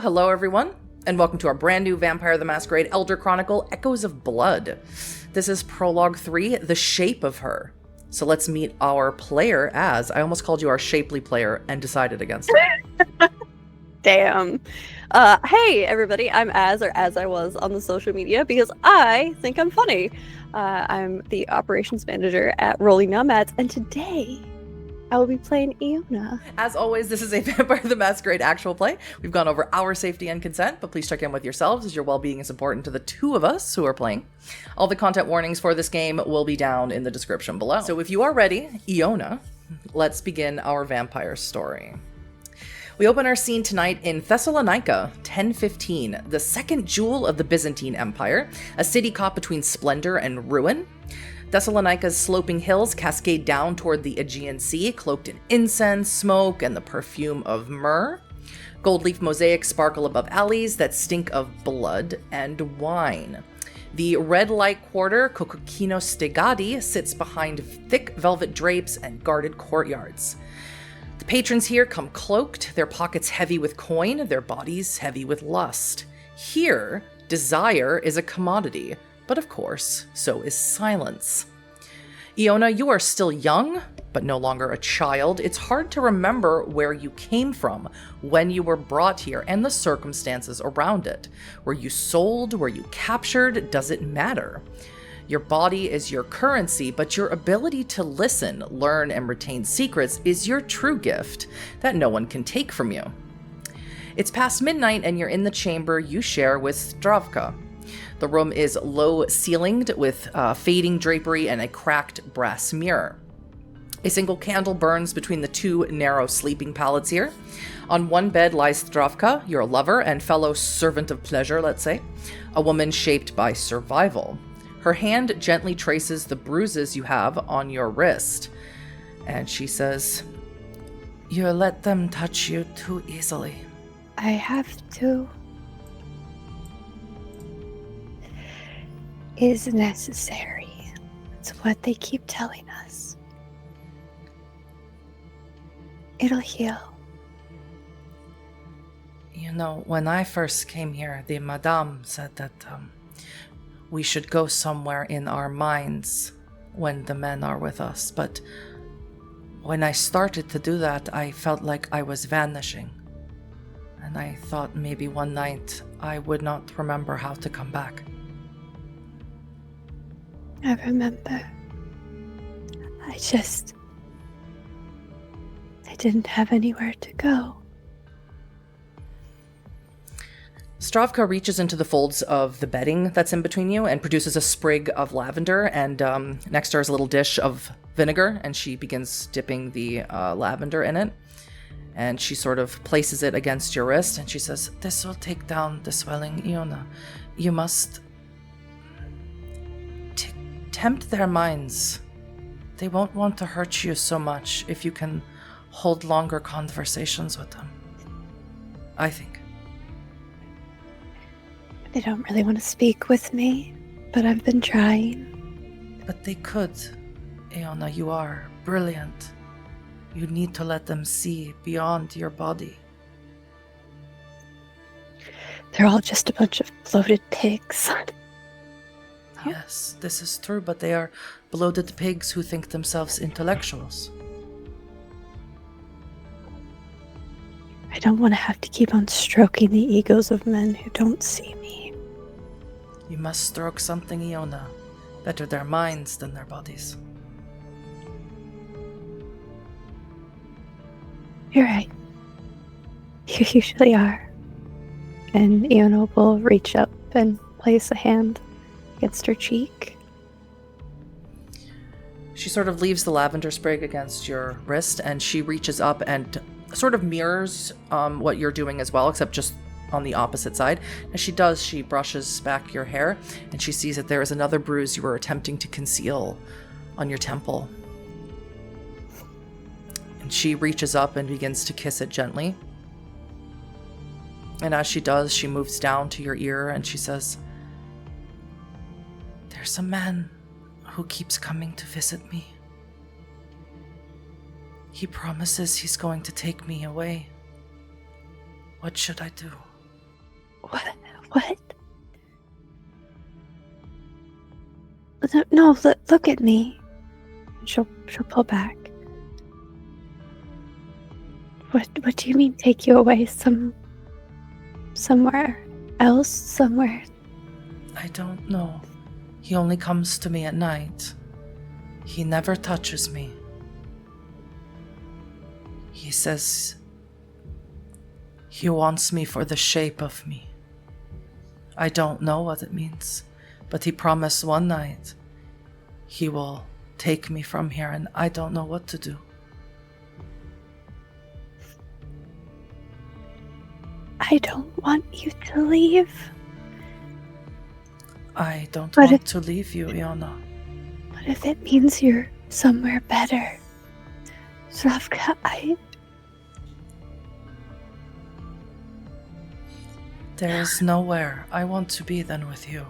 Hello everyone, and welcome to our brand new Vampire the Masquerade Elder Chronicle, Echoes of Blood. This is Prologue 3, The Shape of Her. So let's meet our player as, I almost called you our shapely player and decided against it. Damn. Hey everybody, I'm Az, or as I was on the social media, because I think I'm funny. I'm the operations manager at Rolling Nomads, and today I will be playing Iona. As always, this is a Vampire the Masquerade actual play. We've gone over our safety and consent, but please check in with yourselves as your well-being is important to the two of us who are playing. All the content warnings for this game will be down in the description below. So if you are ready, Iona, let's begin our vampire story. We open our scene tonight in Thessalonica, 1015, the second jewel of the Byzantine Empire, a city caught between splendor and ruin. Thessalonica's sloping hills cascade down toward the Aegean Sea, cloaked in incense, smoke, and the perfume of myrrh. Gold leaf mosaics sparkle above alleys that stink of blood and wine. The red light quarter, Kokokino Stegadi, sits behind thick velvet drapes and guarded courtyards. The patrons here come cloaked, their pockets heavy with coin, their bodies heavy with lust. Here, desire is a commodity, but of course, so is silence. Iona, you are still young, but no longer a child. It's hard to remember where you came from, when you were brought here, and the circumstances around it. Were you sold? Were you captured? Does it matter? Your body is your currency, but your ability to listen, learn, and retain secrets is your true gift that no one can take from you. It's past midnight, and you're in the chamber you share with Stravka. The room is low-ceilinged with fading drapery and a cracked brass mirror. A single candle burns between the two narrow sleeping pallets here. On one bed lies Stravka, your lover and fellow servant of pleasure, let's say, a woman shaped by survival. Her hand gently traces the bruises you have on your wrist, and she says, "You let them touch you too easily." I have to. Is necessary. It's what they keep telling us. It'll heal. You know, when I first came here, the madame said that we should go somewhere in our minds when the men are with us, but when I started to do that, I felt like I was vanishing. And I thought maybe one night I would not remember how to come back. I remember. I didn't have anywhere to go. Stravka reaches into the folds of the bedding that's in between you and produces a sprig of lavender, and next to her is a little dish of vinegar, and she begins dipping the lavender in it. And she sort of places it against your wrist, and she says, "This will take down the swelling, Iona. You must tempt their minds. They won't want to hurt you so much if you can hold longer conversations with them. I think." They don't really want to speak with me, but I've been trying. But they could. Iona, you are brilliant. You need to let them see beyond your body. They're all just a bunch of bloated pigs. Yes, this is true, but they are bloated pigs who think themselves intellectuals. I don't want to have to keep on stroking the egos of men who don't see me. You must stroke something, Iona. Better their minds than their bodies. You're right. You usually are. And Iona will reach up and place a hand against her cheek. She sort of leaves the lavender sprig against your wrist, and she reaches up and sort of mirrors what you're doing as well, except just on the opposite side. As she does, she brushes back your hair, and she sees that there is another bruise you were attempting to conceal on your temple. And she reaches up and begins to kiss it gently. And as she does, she moves down to your ear, and she says, "There's a man who keeps coming to visit me. He promises he's going to take me away. What should I do?" What? No, look at me. She'll pull back. What do you mean take you away somewhere else? Somewhere? I don't know. He only comes to me at night. He never touches me. He says he wants me for the shape of me. I don't know what it means, but he promised one night he will take me from here, and I don't know what to do. I don't want you to leave. I don't want to leave you, Iona. What if it means you're somewhere better? Zdravka, There is nowhere I want to be than with you.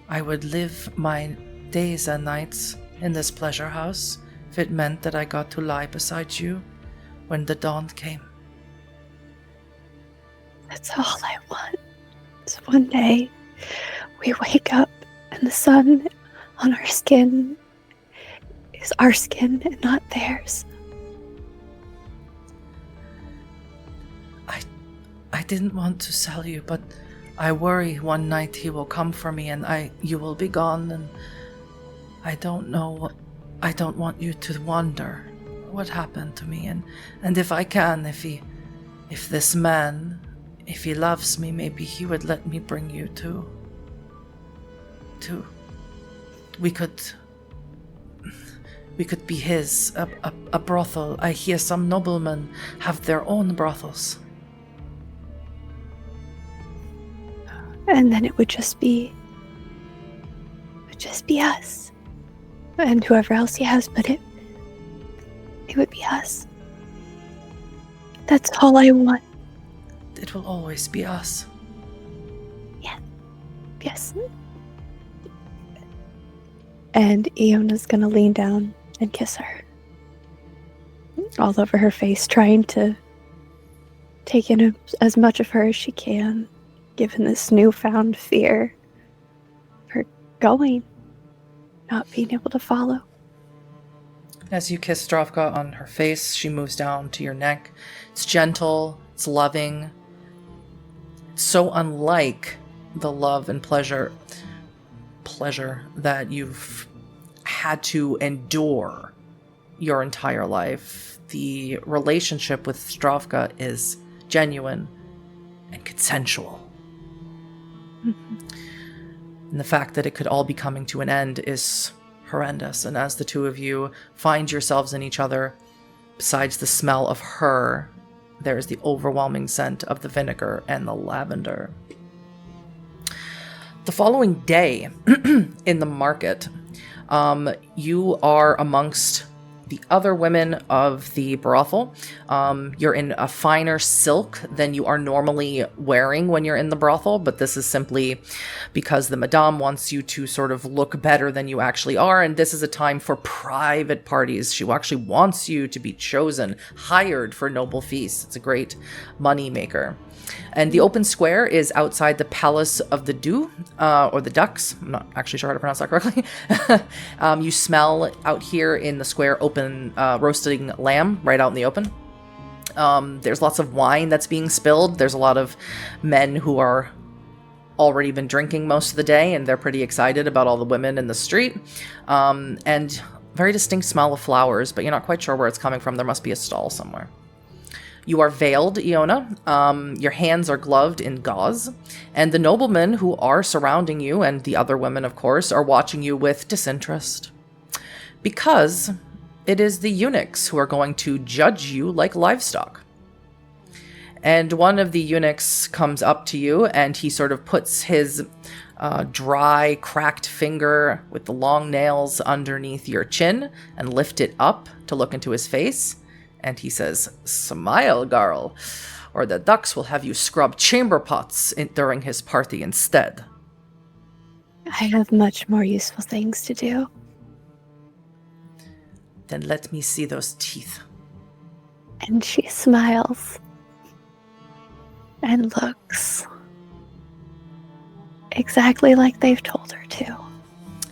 I would live my days and nights in this pleasure house if it meant that I got to lie beside you when the dawn came. That's all I want. Is one day we wake up and the sun on our skin is our skin and not theirs. I didn't want to sell you, but I worry one night he will come for me and you will be gone, and I don't know. I don't want you to wonder what happened to me, and if I can, if this man, if he loves me, maybe he would let me bring you to we could be his, a brothel. I hear some noblemen have their own brothels. And then it would just be us. And whoever else he has, but it would be us. That's all I want. It will always be us. Yeah. Yes. And Iona's gonna lean down and kiss her. All over her face, trying to take in as much of her as she can, given this newfound fear of her going, not being able to follow. As you kiss Zdravka on her face, she moves down to your neck. It's gentle, it's loving. It's so unlike the love and pleasure that you've had to endure your entire life. The relationship with Zdravka is genuine and consensual. And the fact that it could all be coming to an end is horrendous. And as the two of you find yourselves in each other, besides the smell of her, there is the overwhelming scent of the vinegar and the lavender. The following day in the market, you are amongst the other women of the brothel. You're in a finer silk than you are normally wearing when you're in the brothel, but this is simply because the madame wants you to sort of look better than you actually are, and this is a time for private parties. She actually wants you to be chosen, hired for noble feasts. It's a great money maker. And the open square is outside the Palace of the Dew, or the Ducks. I'm not actually sure how to pronounce that correctly. You smell out here in the square open roasting lamb right out in the open. There's lots of wine that's being spilled. There's a lot of men who are already been drinking most of the day, and they're pretty excited about all the women in the street. And very distinct smell of flowers, but you're not quite sure where it's coming from. There must be a stall somewhere. You are veiled, Iona. Your hands are gloved in gauze, and the noblemen who are surrounding you, and the other women, of course, are watching you with disinterest. Because it is the eunuchs who are going to judge you like livestock. And one of the eunuchs comes up to you, and he sort of puts his dry, cracked finger with the long nails underneath your chin and lift it up to look into his face. And he says, "Smile, girl, or the ducks will have you scrub chamber pots during his party instead." I have much more useful things to do. Then let me see those teeth. And she smiles and looks exactly like they've told her to.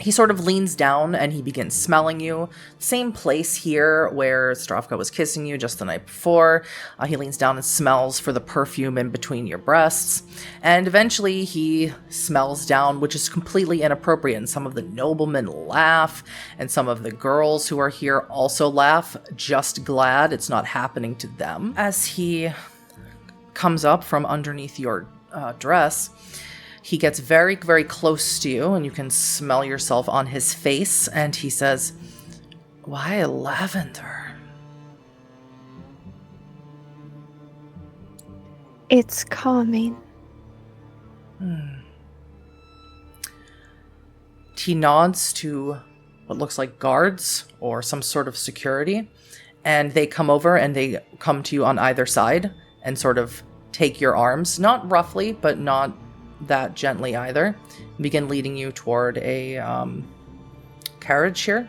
He sort of leans down and he begins smelling you. Same place here where Stravka was kissing you just the night before. He leans down and smells for the perfume in between your breasts. And eventually he smells down, which is completely inappropriate. And some of the noblemen laugh, and some of the girls who are here also laugh, just glad it's not happening to them. As he comes up from underneath your dress, he gets very, very close to you, and you can smell yourself on his face, and he says, "Why lavender?" It's calming. He nods to what looks like guards or some sort of security, and they come over and they come to you on either side and sort of take your arms, not roughly, but not that gently either, begin leading you toward a carriage here.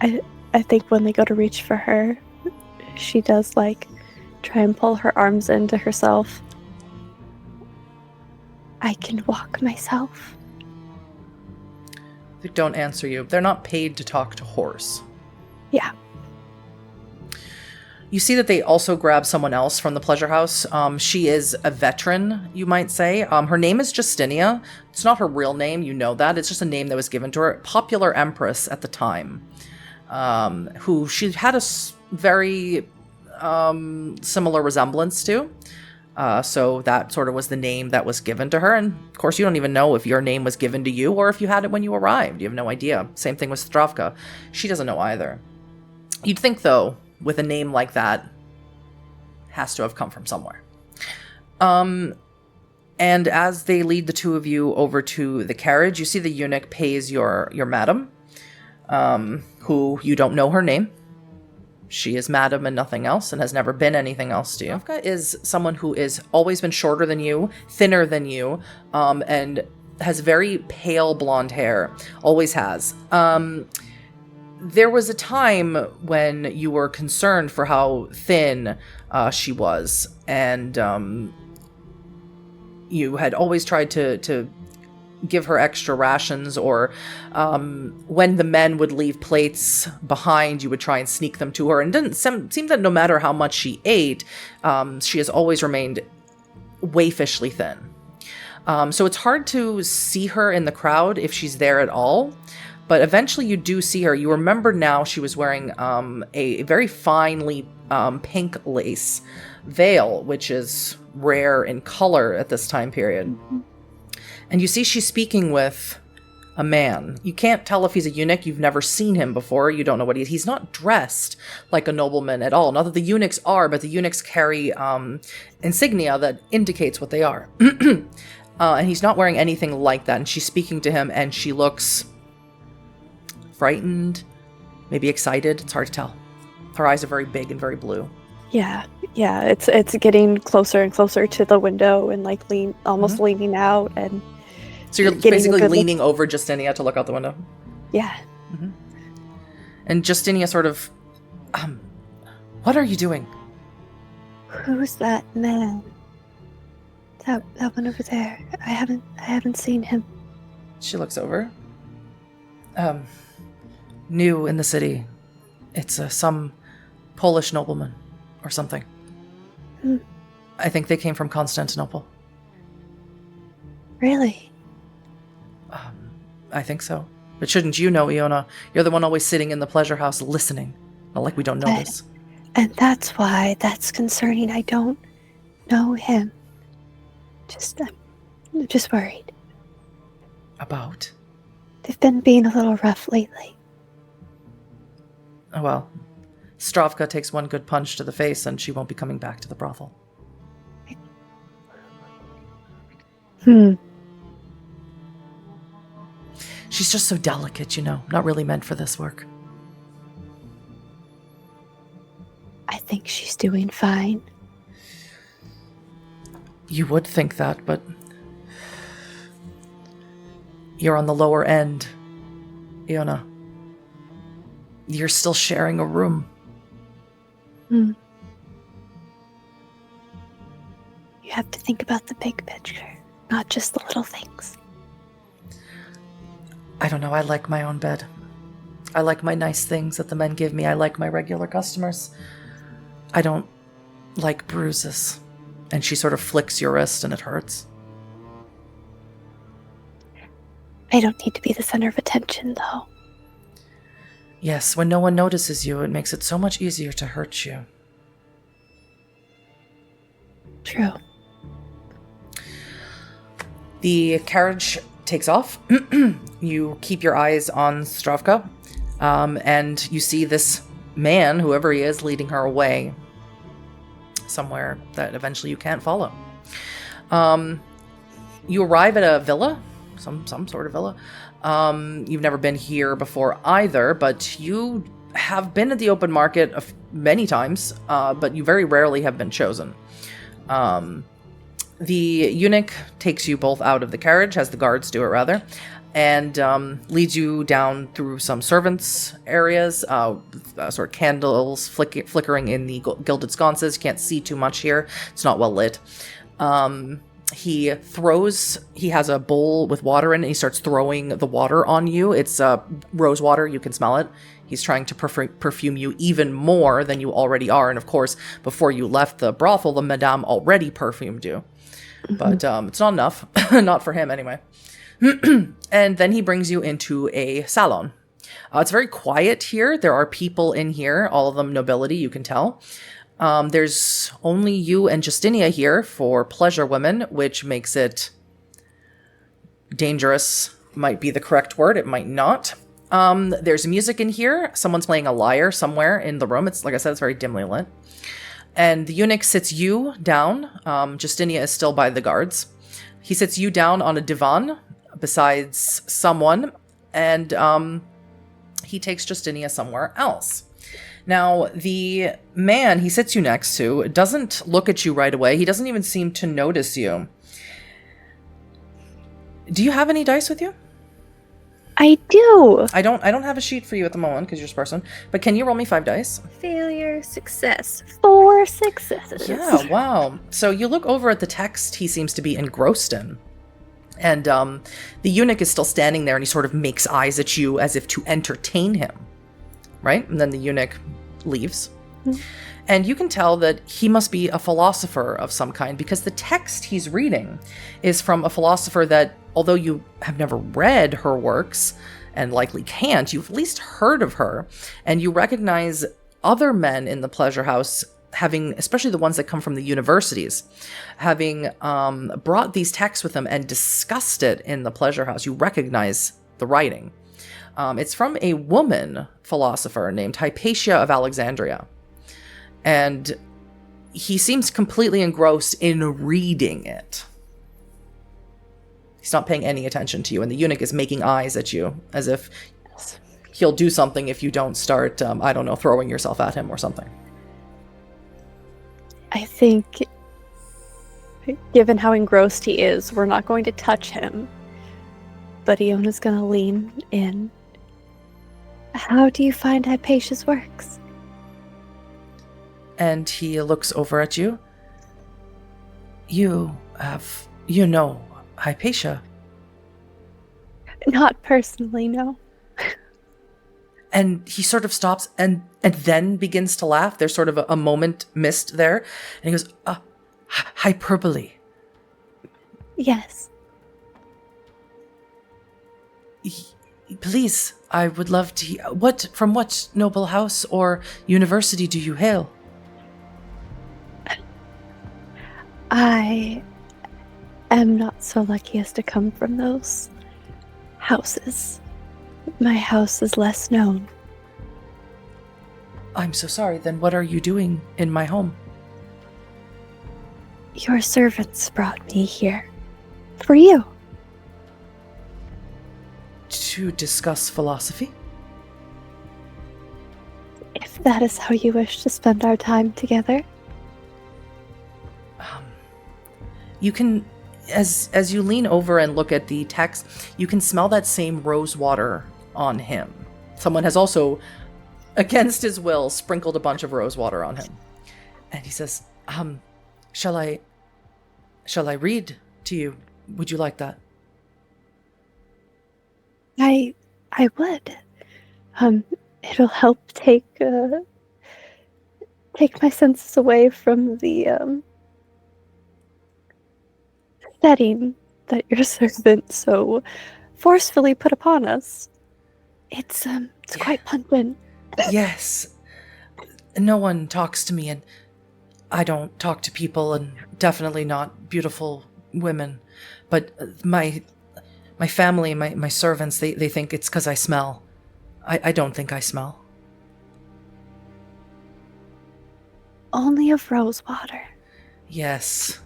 I think when they go to reach for her, she does like try and pull her arms into herself. I can walk myself. They don't answer you. They're not paid to talk to horse. Yeah. You see that they also grab someone else from the pleasure house. She is a veteran, you might say. Her name is Justinia. It's not her real name, you know that. It's just a name that was given to her. Popular empress at the time, who she had a very similar resemblance to. So that sort of was the name that was given to her. And of course, you don't even know if your name was given to you or if you had it when you arrived. You have no idea. Same thing with Stravka. She doesn't know either. You'd think, though, with a name like that, has to have come from somewhere. And as they lead the two of you over to the carriage, you see the eunuch pays your madam, who you don't know her name. She is madam and nothing else, and has never been anything else to you. Stravka is someone who is always been shorter than you, thinner than you, and has very pale blonde hair. Always has. There was a time when you were concerned for how thin she was, and you had always tried to give her extra rations, or when the men would leave plates behind, you would try and sneak them to her. And it didn't seem that no matter how much she ate, she has always remained waifishly thin. So it's hard to see her in the crowd if she's there at all. But eventually you do see her. You remember now she was wearing a very finely pink lace veil, which is rare in color at this time period. Mm-hmm. And you see she's speaking with a man. You can't tell if he's a eunuch. You've never seen him before. You don't know what he is. He's not dressed like a nobleman at all. Not that the eunuchs are, but the eunuchs carry insignia that indicates what they are. And he's not wearing anything like that. And she's speaking to him, and she looks frightened, maybe excited. It's hard to tell. Her eyes are very big and very blue. Yeah. It's getting closer and closer to the window and like almost leaning out, and so you're basically leaning over Justinia to look out the window. Yeah. Mm-hmm. And Justinia sort of, what are you doing? Who's that man? That one over there. I haven't seen him. She looks over. New in the city. It's some Polish nobleman or something. I think they came from Constantinople. Really? I think so. But shouldn't you know, Iona? You're the one always sitting in the pleasure house listening. Not like we don't know this. And that's why that's concerning. I don't know him. I'm just worried. About? They've been being a little rough lately. Oh, well. Stravka takes one good punch to the face and she won't be coming back to the brothel. She's just so delicate, not really meant for this work. I think she's doing fine. You would think that, but you're on the lower end, Iona. You're still sharing a room. You have to think about the big picture, not just the little things. I don't know, I like my own bed. I like my nice things that the men give me. I like my regular customers. I don't like bruises. And she sort of flicks your wrist and it hurts. I don't need to be the center of attention, though. Yes, when no one notices you, it makes it so much easier to hurt you. True. The carriage takes off. You keep your eyes on Stravka, and you see this man, whoever he is, leading her away somewhere that eventually you can't follow. You arrive at a villa, some sort of villa. You've never been here before either, but you have been at the open market many times, but you very rarely have been chosen. The eunuch takes you both out of the carriage, has the guards do it rather, and leads you down through some servants' areas, sort of candles flickering in the gilded sconces. You can't see too much here. It's not well lit. He has a bowl with water in it. He starts throwing the water on you. It's rose water. You can smell it. He's trying to perfume you even more than you already are. And of course, before you left the brothel, the madame already perfumed you. Mm-hmm. But it's not enough. Not for him, anyway. And then he brings you into a salon. It's very quiet here. There are people in here, all of them nobility, you can tell. There's only you and Justinia here for pleasure women, which makes it dangerous. Might be the correct word. It might not. There's music in here. Someone's playing a lyre somewhere in the room. It's, like I said, it's very dimly lit. And the eunuch sits you down. Justinia is still by the guards. He sits you down on a divan besides someone, and he takes Justinia somewhere else. Now, the man he sits you next to doesn't look at you right away. He doesn't even seem to notice you. Do you have any dice with you? I do. I don't have a sheet for you at the moment because you're a person. But can you roll me 5 dice? Failure, success. 4 successes. Yeah, wow. So you look over at the text he seems to be engrossed in. And the eunuch is still standing there, and he sort of makes eyes at you as if to entertain him. Right? And then the eunuch leaves. Mm-hmm. And you can tell that he must be a philosopher of some kind, because the text he's reading is from a philosopher that, although you have never read her works, and likely can't, you've at least heard of her, and you recognize other men in the pleasure house having, especially the ones that come from the universities, having brought these texts with them and discussed it in the pleasure house. You recognize the writing. It's from a woman philosopher named Hypatia of Alexandria. And he seems completely engrossed in reading it. He's not paying any attention to you, and the eunuch is making eyes at you as if he'll do something if you don't start, I don't know, throwing yourself at him or something. I think, given how engrossed he is, we're not going to touch him. But Iona's going to lean in. How do you find Hypatia's works? And he looks over at you. You know Hypatia. Not personally, no. And he sort of stops and then begins to laugh. There's sort of a moment missed there. And he goes, hyperbole. Yes. Please, I would love to hear. From what noble house or university do you hail? I am not so lucky as to come from those houses. My house is less known. I'm so sorry. Then what are you doing in my home? Your servants brought me here. For you. To discuss philosophy? If that is how you wish to spend our time together. You can, as you lean over and look at the text, you can smell that same rose water on him. Someone has also, against his will, sprinkled a bunch of rose water on him. And he says, shall I Shall I read to you? Would you like that? I would. It'll help take my senses away from the setting that your servant so forcefully put upon us. It's quite pungent. Yes. No one talks to me, and I don't talk to people, and definitely not beautiful women. But my family, my servants, they think it's because I smell. I don't think I smell. Only of rose water. Yes.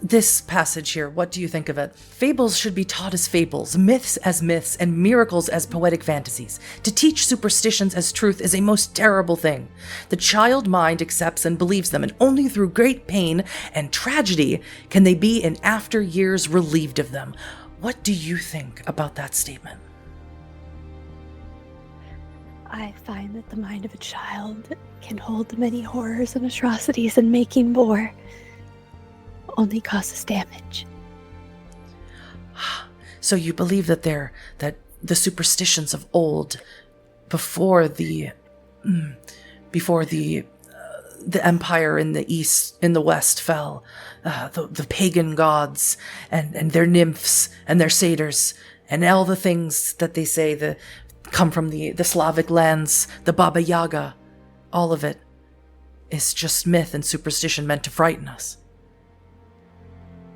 This passage here, what do you think of it? Fables should be taught as fables, myths as myths, and miracles as poetic fantasies. To teach superstitions as truth is a most terrible thing. The child mind accepts and believes them, and only through great pain and tragedy can they be in after years relieved of them. What do you think about that statement? I find that the mind of a child can hold many horrors and atrocities, and making more only causes damage. So you believe that the superstitions of old, before the empire in the east, in the west fell, the pagan gods and their nymphs and their satyrs and all the things that they say come from the Slavic lands, the Baba Yaga, all of it is just myth and superstition meant to frighten us.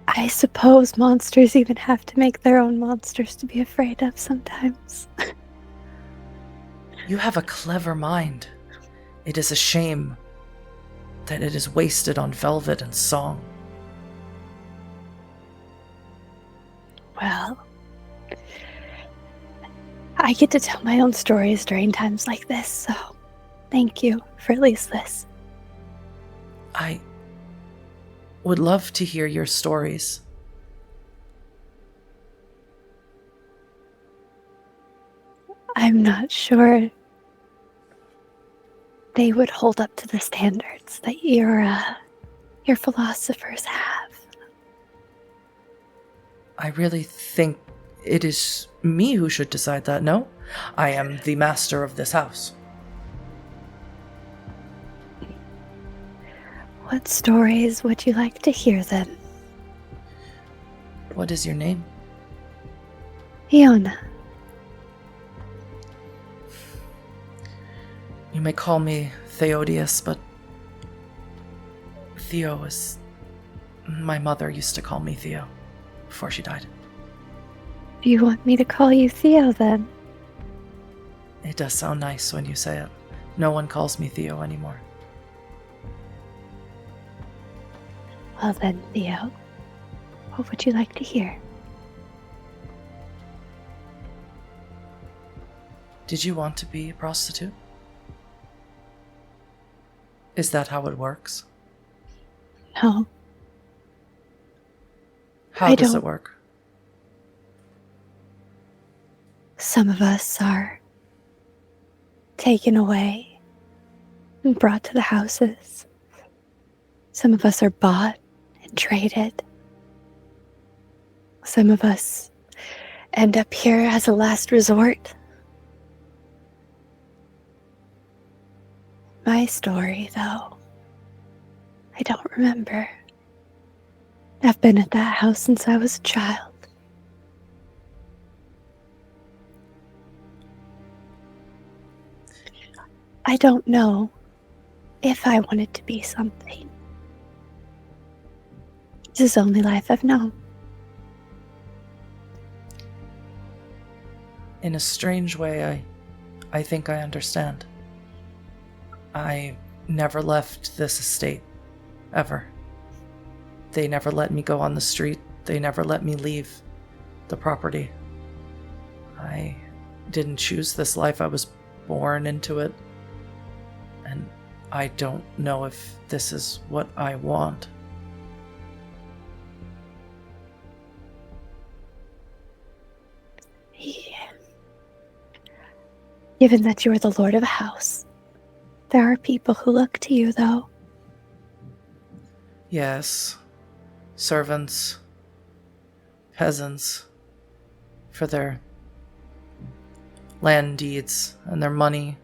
I suppose monsters even have to make their own monsters to be afraid of sometimes. You have a clever mind. It is a shame that it is wasted on velvet and song. Well, I get to tell my own stories during times like this, so thank you for at least this. I would love to hear your stories. I'm not sure they would hold up to the standards that your philosophers have. I really think it is me who should decide that, no? I am the master of this house. What stories would you like to hear then? What is your name? Fiona. You may call me Theodius, but Theo is... My mother used to call me Theo before she died. Do you want me to call you Theo then? It does sound nice when you say it. No one calls me Theo anymore. Well then, Theo, what would you like to hear? Did you want to be a prostitute? Is that how it works? No. How does it work? Some of us are taken away and brought to the houses. Some of us are bought and traded. Some of us end up here as a last resort. My story, though, I don't remember. I've been at that house since I was a child. I don't know if I wanted to be something. This is the only life I've known. In a strange way, I think I understand. I never left this estate, ever. They never let me go on the street. They never let me leave the property. I didn't choose this life. I was born into it. And I don't know if this is what I want. Yeah. Given that you are the lord of a house, there are people who look to you, though. Yes, servants, peasants, for their land deeds and their money.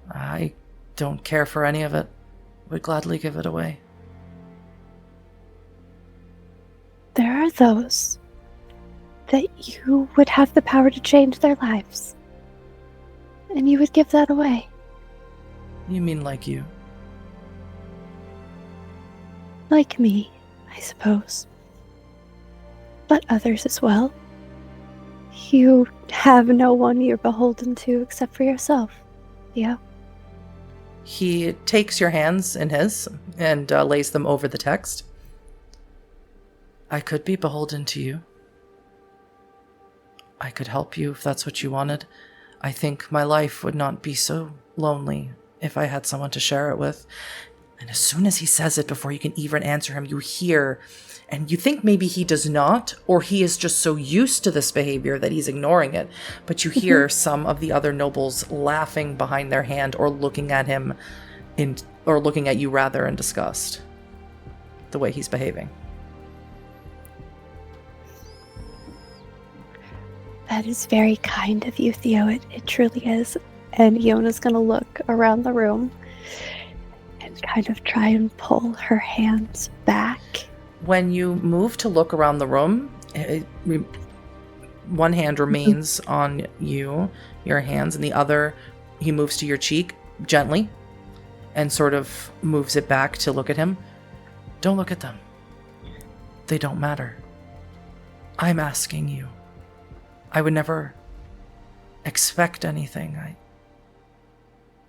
I don't care for any of it. Would gladly give it away. There are those that you would have the power to change their lives, and you would give that away. You mean like you? Like me, I suppose. But others as well. You have no one you're beholden to except for yourself, Theo. He takes your hands in his and lays them over the text. I could be beholden to you. I could help you if that's what you wanted. I think my life would not be so lonely if I had someone to share it with. And as soon as he says it, before you can even answer him, you hear, and you think maybe he does not, or he is just so used to this behavior that he's ignoring it. But you hear some of the other nobles laughing behind their hand or looking at him or looking at you rather in disgust. The way he's behaving. That is very kind of you, Theo. It truly is. And Iona's going to look around the room and kind of try and pull her hands back. When you move to look around the room, one hand remains on your hands, and the other, he moves to your cheek gently and sort of moves it back to look at him. Don't look at them. They don't matter. I'm asking you. I would never expect anything.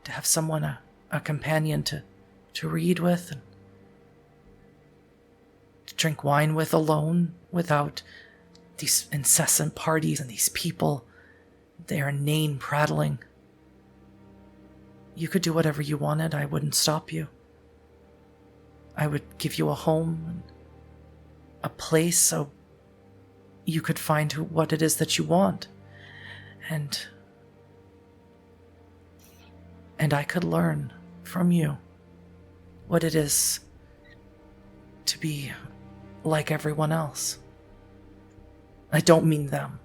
To have someone, a companion to read with and to drink wine with alone without these incessant parties and these people, their inane prattling. You could do whatever you wanted. I wouldn't stop you. I would give you a home and a place so you could find what it is that you want. And I could learn from you what it is to be like everyone else. I don't mean them.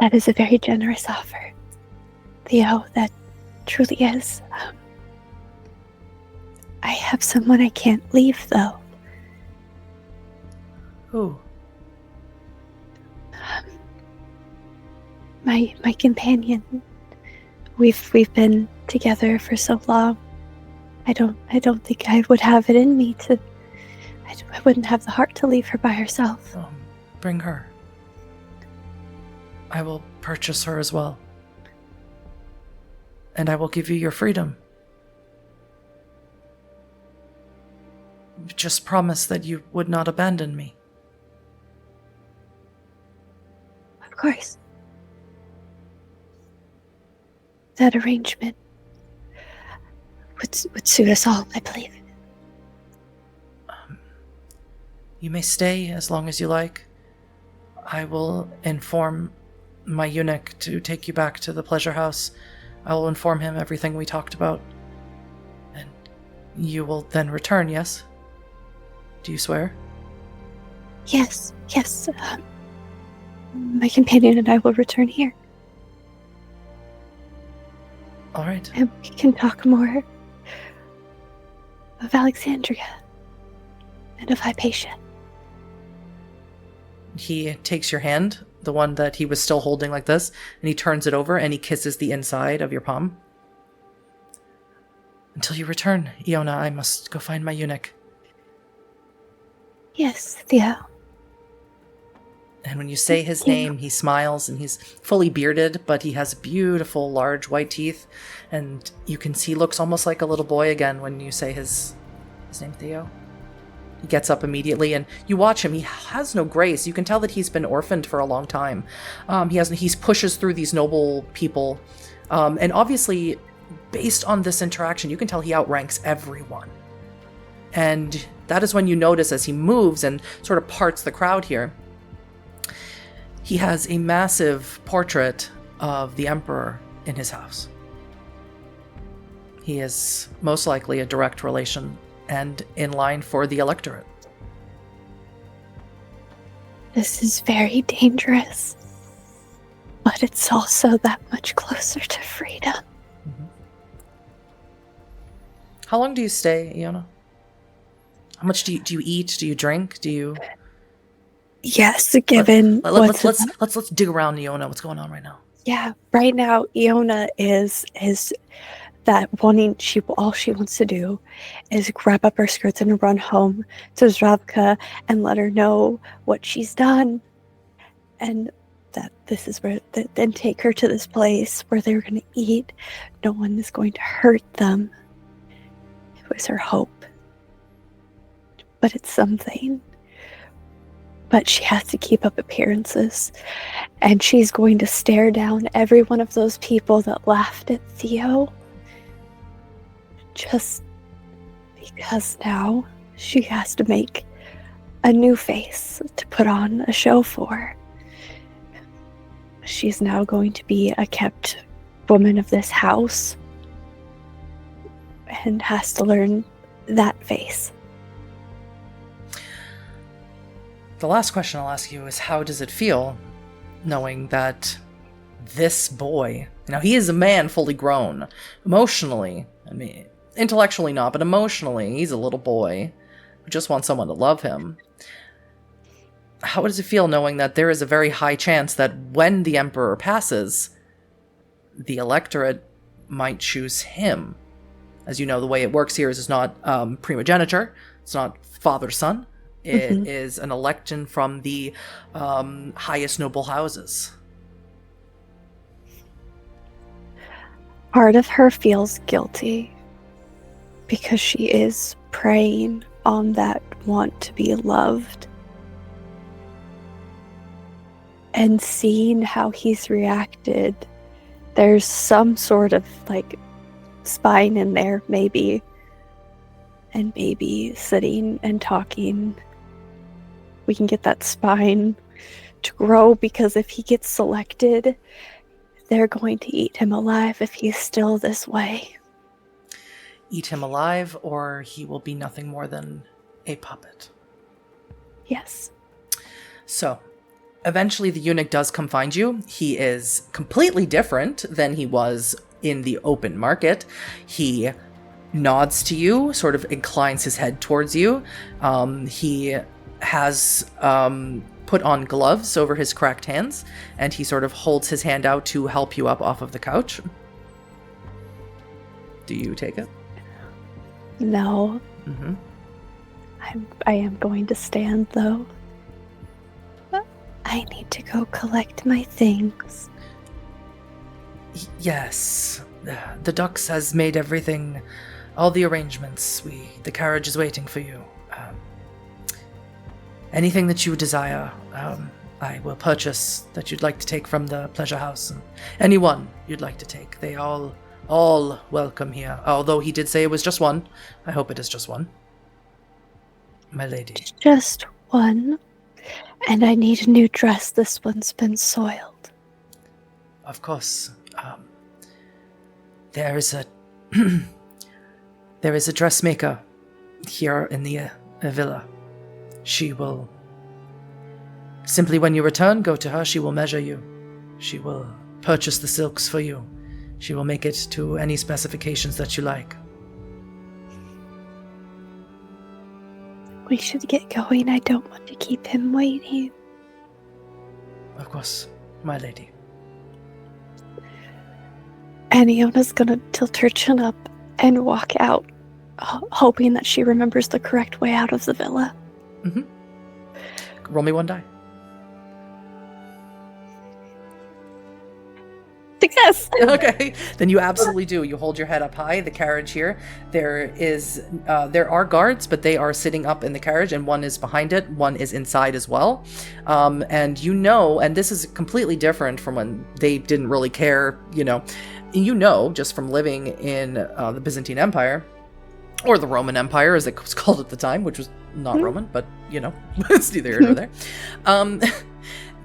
That is a very generous offer, Theo. That truly is. I have someone I can't leave, though. Who? My companion. We've been together for so long. I don't think I would have it in me to. I wouldn't have the heart to leave her by herself. Bring her. I will purchase her as well. And I will give you your freedom. Just promise that you would not abandon me. Of course. That arrangement would suit us all, I believe. You may stay as long as you like. I will inform my eunuch to take you back to the pleasure house. I will inform him everything we talked about. And you will then return, yes? Do you swear? Yes. My companion and I will return here. All right. And we can talk more of Alexandria and of Hypatia. He takes your hand, the one that he was still holding like this, and he turns it over and he kisses the inside of your palm. Until you return, Iona, I must go find my eunuch. Yes, Theo. And when you say his name, he smiles, and he's fully bearded, but he has beautiful, large, white teeth. And you can see he looks almost like a little boy again when you say his name, Theo. He gets up immediately, and you watch him. He has no grace. You can tell that he's been orphaned for a long time. He pushes through these noble people. And obviously, based on this interaction, you can tell he outranks everyone. And that is when you notice as he moves and sort of parts the crowd here, he has a massive portrait of the Emperor in his house. He is most likely a direct relation and in line for the electorate. This is very dangerous, but it's also that much closer to freedom. Mm-hmm. How long do you stay, Iona? How much do you eat? Do you drink? Do you? Yes, given let's dig around Iona. What's going on right now? Yeah, right now Iona is that wanting. All she wants to do is grab up her skirts and run home to Zdravka and let her know what she's done, and that this is where. Then take her to this place where they're going to eat. No one is going to hurt them. It was her hope, but it's something. But she has to keep up appearances. And she's going to stare down every one of those people that laughed at Theo. Just because now she has to make a new face to put on a show for. She's now going to be a kept woman of this house. And has to learn that face. The last question I'll ask you is, how does it feel knowing that this boy, he is a man fully grown, emotionally, intellectually not, but emotionally, he's a little boy who just wants someone to love him. How does it feel knowing that there is a very high chance that when the Emperor passes, the electorate might choose him? As you know, the way it works here is it's not primogeniture, it's not father-son. It is an election from the highest noble houses. Part of her feels guilty because she is preying on that want to be loved. And seeing how he's reacted, there's some sort of spine in there, maybe. And maybe sitting and talking, we can get that spine to grow, because if he gets selected, they're going to eat him alive if he's still this way. Eat him alive, or he will be nothing more than a puppet. Yes. So, eventually the eunuch does come find you. He is completely different than he was in the open market. He nods to you, sort of inclines his head towards you. He has put on gloves over his cracked hands, and he sort of holds his hand out to help you up off of the couch. Do you take it? No. Mm-hmm. I am going to stand, though. I need to go collect my things. Yes. The Dux has made everything, all the arrangements. The carriage is waiting for you. Anything that you desire, I will purchase that you'd like to take from the pleasure house. And anyone you'd like to take. They all welcome here. Although he did say it was just one. I hope it is just one. My lady. Just one. And I need a new dress. This one's been soiled. Of course. There is a dressmaker here in the villa. She will simply, when you return, go to her. She will measure you. She will purchase the silks for you. She will make it to any specifications that you like. We should get going. I don't want to keep him waiting. Of course, my lady. And Iona's gonna tilt her chin up and walk out, hoping that she remembers the correct way out of the villa. Mm-hmm. Roll me one die. Success! Okay, then you absolutely do. You hold your head up high. The carriage here, there are guards, but they are sitting up in the carriage, and one is behind it, one is inside as well. And and this is completely different from when they didn't really care, just from living in the Byzantine Empire, or the Roman Empire, as it was called at the time, which was not Roman, but, it's neither here nor there,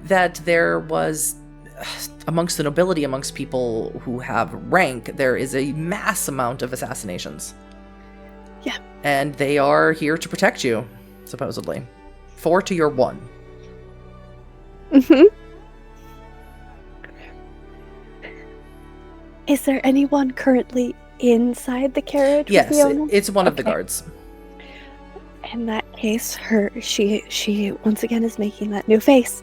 that there was amongst the nobility, amongst people who have rank, there is a mass amount of assassinations. Yeah. And they are here to protect you, supposedly. 4 to your 1. Mm-hmm. Is there anyone currently inside the carriage? Yes, with the owner? it's one of the guards. In that case, she once again is making that new face.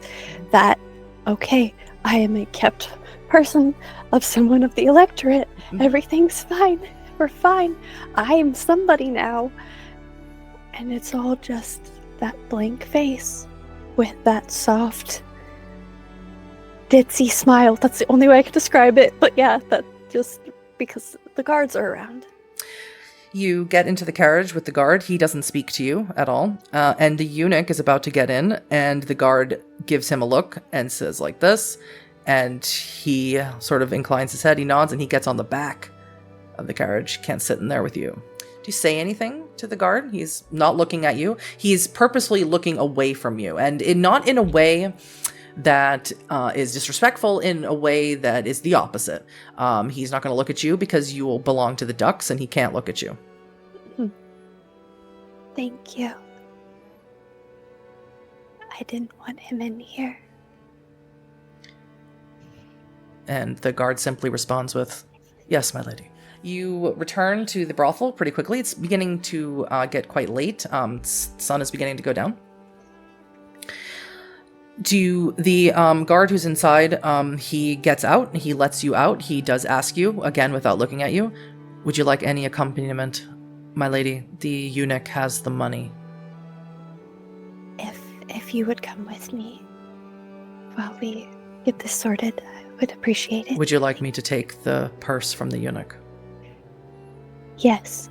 That, okay, I am a kept person of someone of the electorate. Mm-hmm. Everything's fine. We're fine. I am somebody now. And it's all just that blank face with that soft, ditzy smile. That's the only way I can describe it. But yeah, that just because the guards are around. You get into the carriage with the guard. He doesn't speak to you at all. And the eunuch is about to get in, and the guard gives him a look and says like this. And he sort of inclines his head, he nods, and he gets on the back of the carriage. Can't sit in there with you. Do you say anything to the guard? He's not looking at you. He's purposely looking away from you, and not in a way that is disrespectful, in a way that is the opposite. He's not going to look at you because you will belong to the ducks, and he can't look at you. Thank you. I didn't want him in here. And the guard simply responds with, "Yes, my lady." You return to the brothel pretty quickly. It's beginning to get quite late. Sun is beginning to go down. The guard who's inside, he gets out. He lets you out. He does ask you, again without looking at you, "Would you like any accompaniment, my lady? The eunuch has the money." If you would come with me while we get this sorted, I would appreciate it. "Would you like me to take the purse from the eunuch?" "Yes."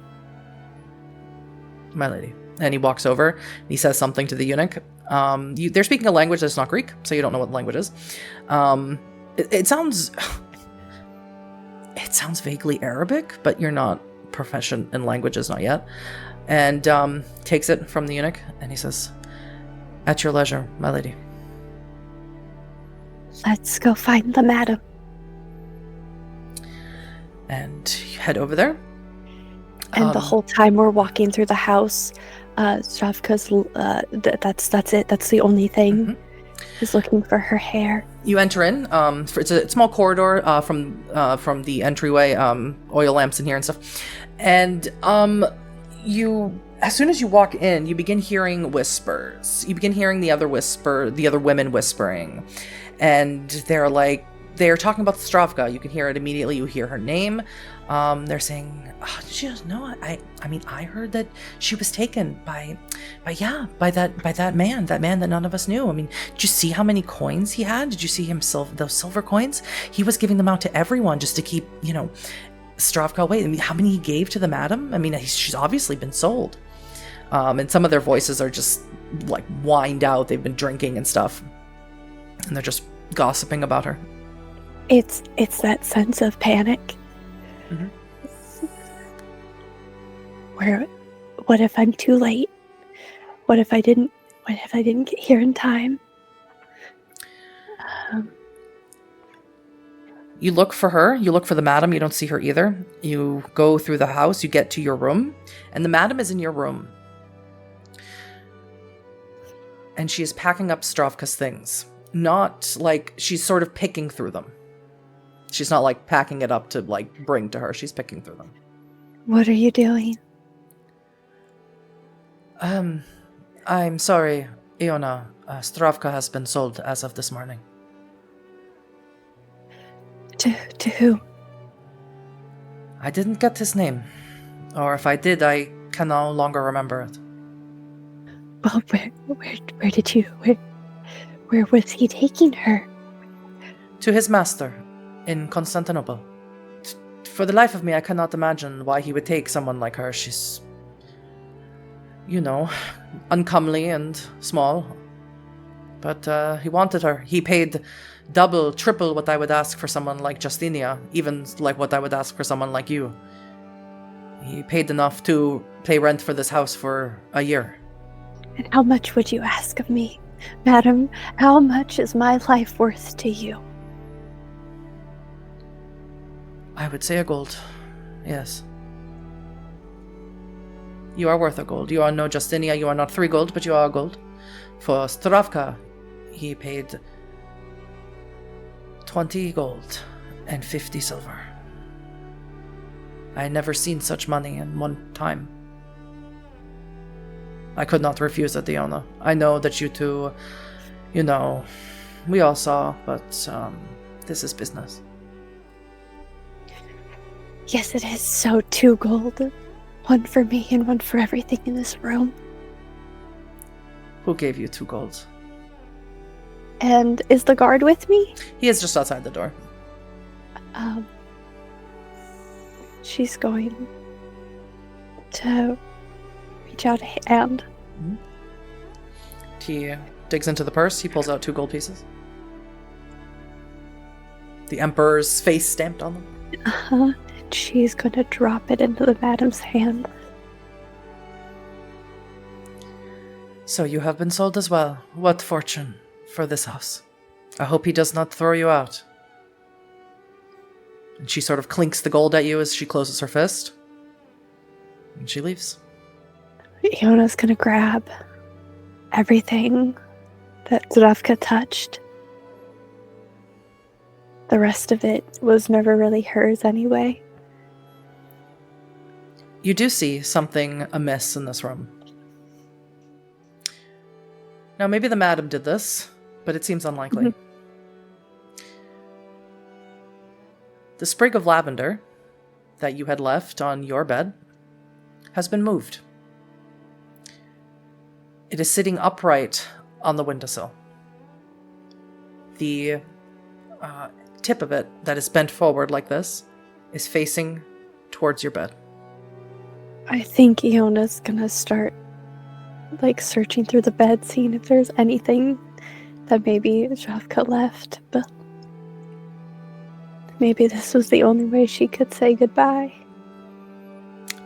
"My lady." And he walks over. And he says something to the eunuch. They're speaking a language that's not Greek, so you don't know what the language is. It sounds vaguely Arabic, but you're not proficient in languages, not yet. And takes it from the eunuch, and he says, "At your leisure, my lady." "Let's go find the madam." And you head over there. And the whole time we're walking through the house, Stravka's, that's it. That's the only thing. Mm-hmm. He's looking for her hair. You enter in. It's a small corridor from the entryway. Oil lamps in here and stuff. And as soon as you walk in, you begin hearing whispers. You begin hearing the other women whispering, and they're talking about the Stravka. You can hear it immediately. You hear her name. They're saying, "Oh, did you know? I heard that she was taken by that man that none of us knew. Did you see how many coins he had? Did you see him those silver coins? He was giving them out to everyone just to keep, Stravka away. How many he gave to the madam? She's obviously been sold." And some of their voices are just like whined out. They've been drinking and stuff, and they're just gossiping about her. It's that sense of panic. Mm-hmm. Where, what if I'm too late? What if I didn't get here in time? You look for her. You look for the madam. You don't see her either. You go through the house. You get to your room, and the madam is in your room. And she is packing up Stravka's things. Not like she's sort of picking through them. She's not like packing it up to like bring to her. She's picking through them. "What are you doing?" I'm sorry, Iona. Stravka has been sold as of this morning. To who? I didn't get his name. Or if I did, I can no longer remember it. Well, where did you... Where was he taking her? To his master in Constantinople. For the life of me, I cannot imagine why he would take someone like her. She's, uncomely and small. But he wanted her. He paid double, triple what I would ask for someone like Justinia, even like what I would ask for someone like you. He paid enough to pay rent for this house for a year. And how much would you ask of me? Madam, how much is my life worth to you? I would say a gold. Yes. You are worth a gold. You are no Justinia. You are not 3 gold, but you are a gold. For Stravka, he paid 20 gold and 50 silver. I had never seen such money in one time. I could not refuse it, Iona. I know that you two, we all saw, but this is business. Yes, it is. So 2 gold. 1 for me and 1 for everything in this room. Who gave you 2 golds? And is the guard with me? He is just outside the door. She's going to reach out a hand. Mm-hmm. He digs into the purse. He pulls out 2 gold pieces. The Emperor's face stamped on them. Uh-huh. She's going to drop it into the madam's hand. So you have been sold as well. What fortune for this house. I hope he does not throw you out. And she sort of clinks the gold at you as she closes her fist. And she leaves. Iona's going to grab everything that Zdravka touched. The rest of it was never really hers anyway. You do see something amiss in this room. Now, maybe the madam did this, but it seems unlikely. Mm-hmm. The sprig of lavender that you had left on your bed has been moved. It is sitting upright on the windowsill. The tip of it that is bent forward like this is facing towards your bed. I think Iona's gonna start searching through the bed, seeing if there's anything that maybe Zdravka left, but maybe this was the only way she could say goodbye.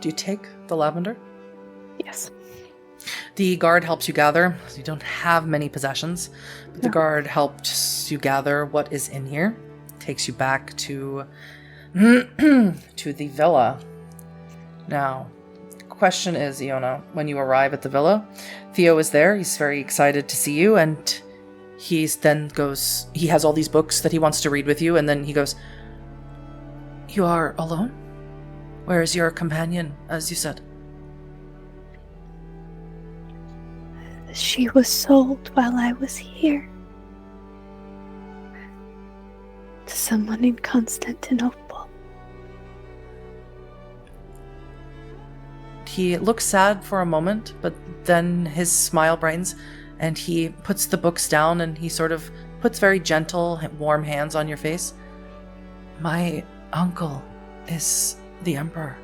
Do you take the lavender? Yes. The guard helps you gather. You don't have many possessions, but the guard helps you gather what is in here. Takes you back to to the villa. Now, question is, Iona, when you arrive at the villa, Theo is there. He's very excited to see you, and he has all these books that he wants to read with you, and then he goes, "You are alone? Where is your companion, as you said?" She was sold while I was here. To someone in Constantinople. He looks sad for a moment, but then his smile brightens, and he puts the books down, and he sort of puts very gentle, warm hands on your face. My uncle is the Emperor.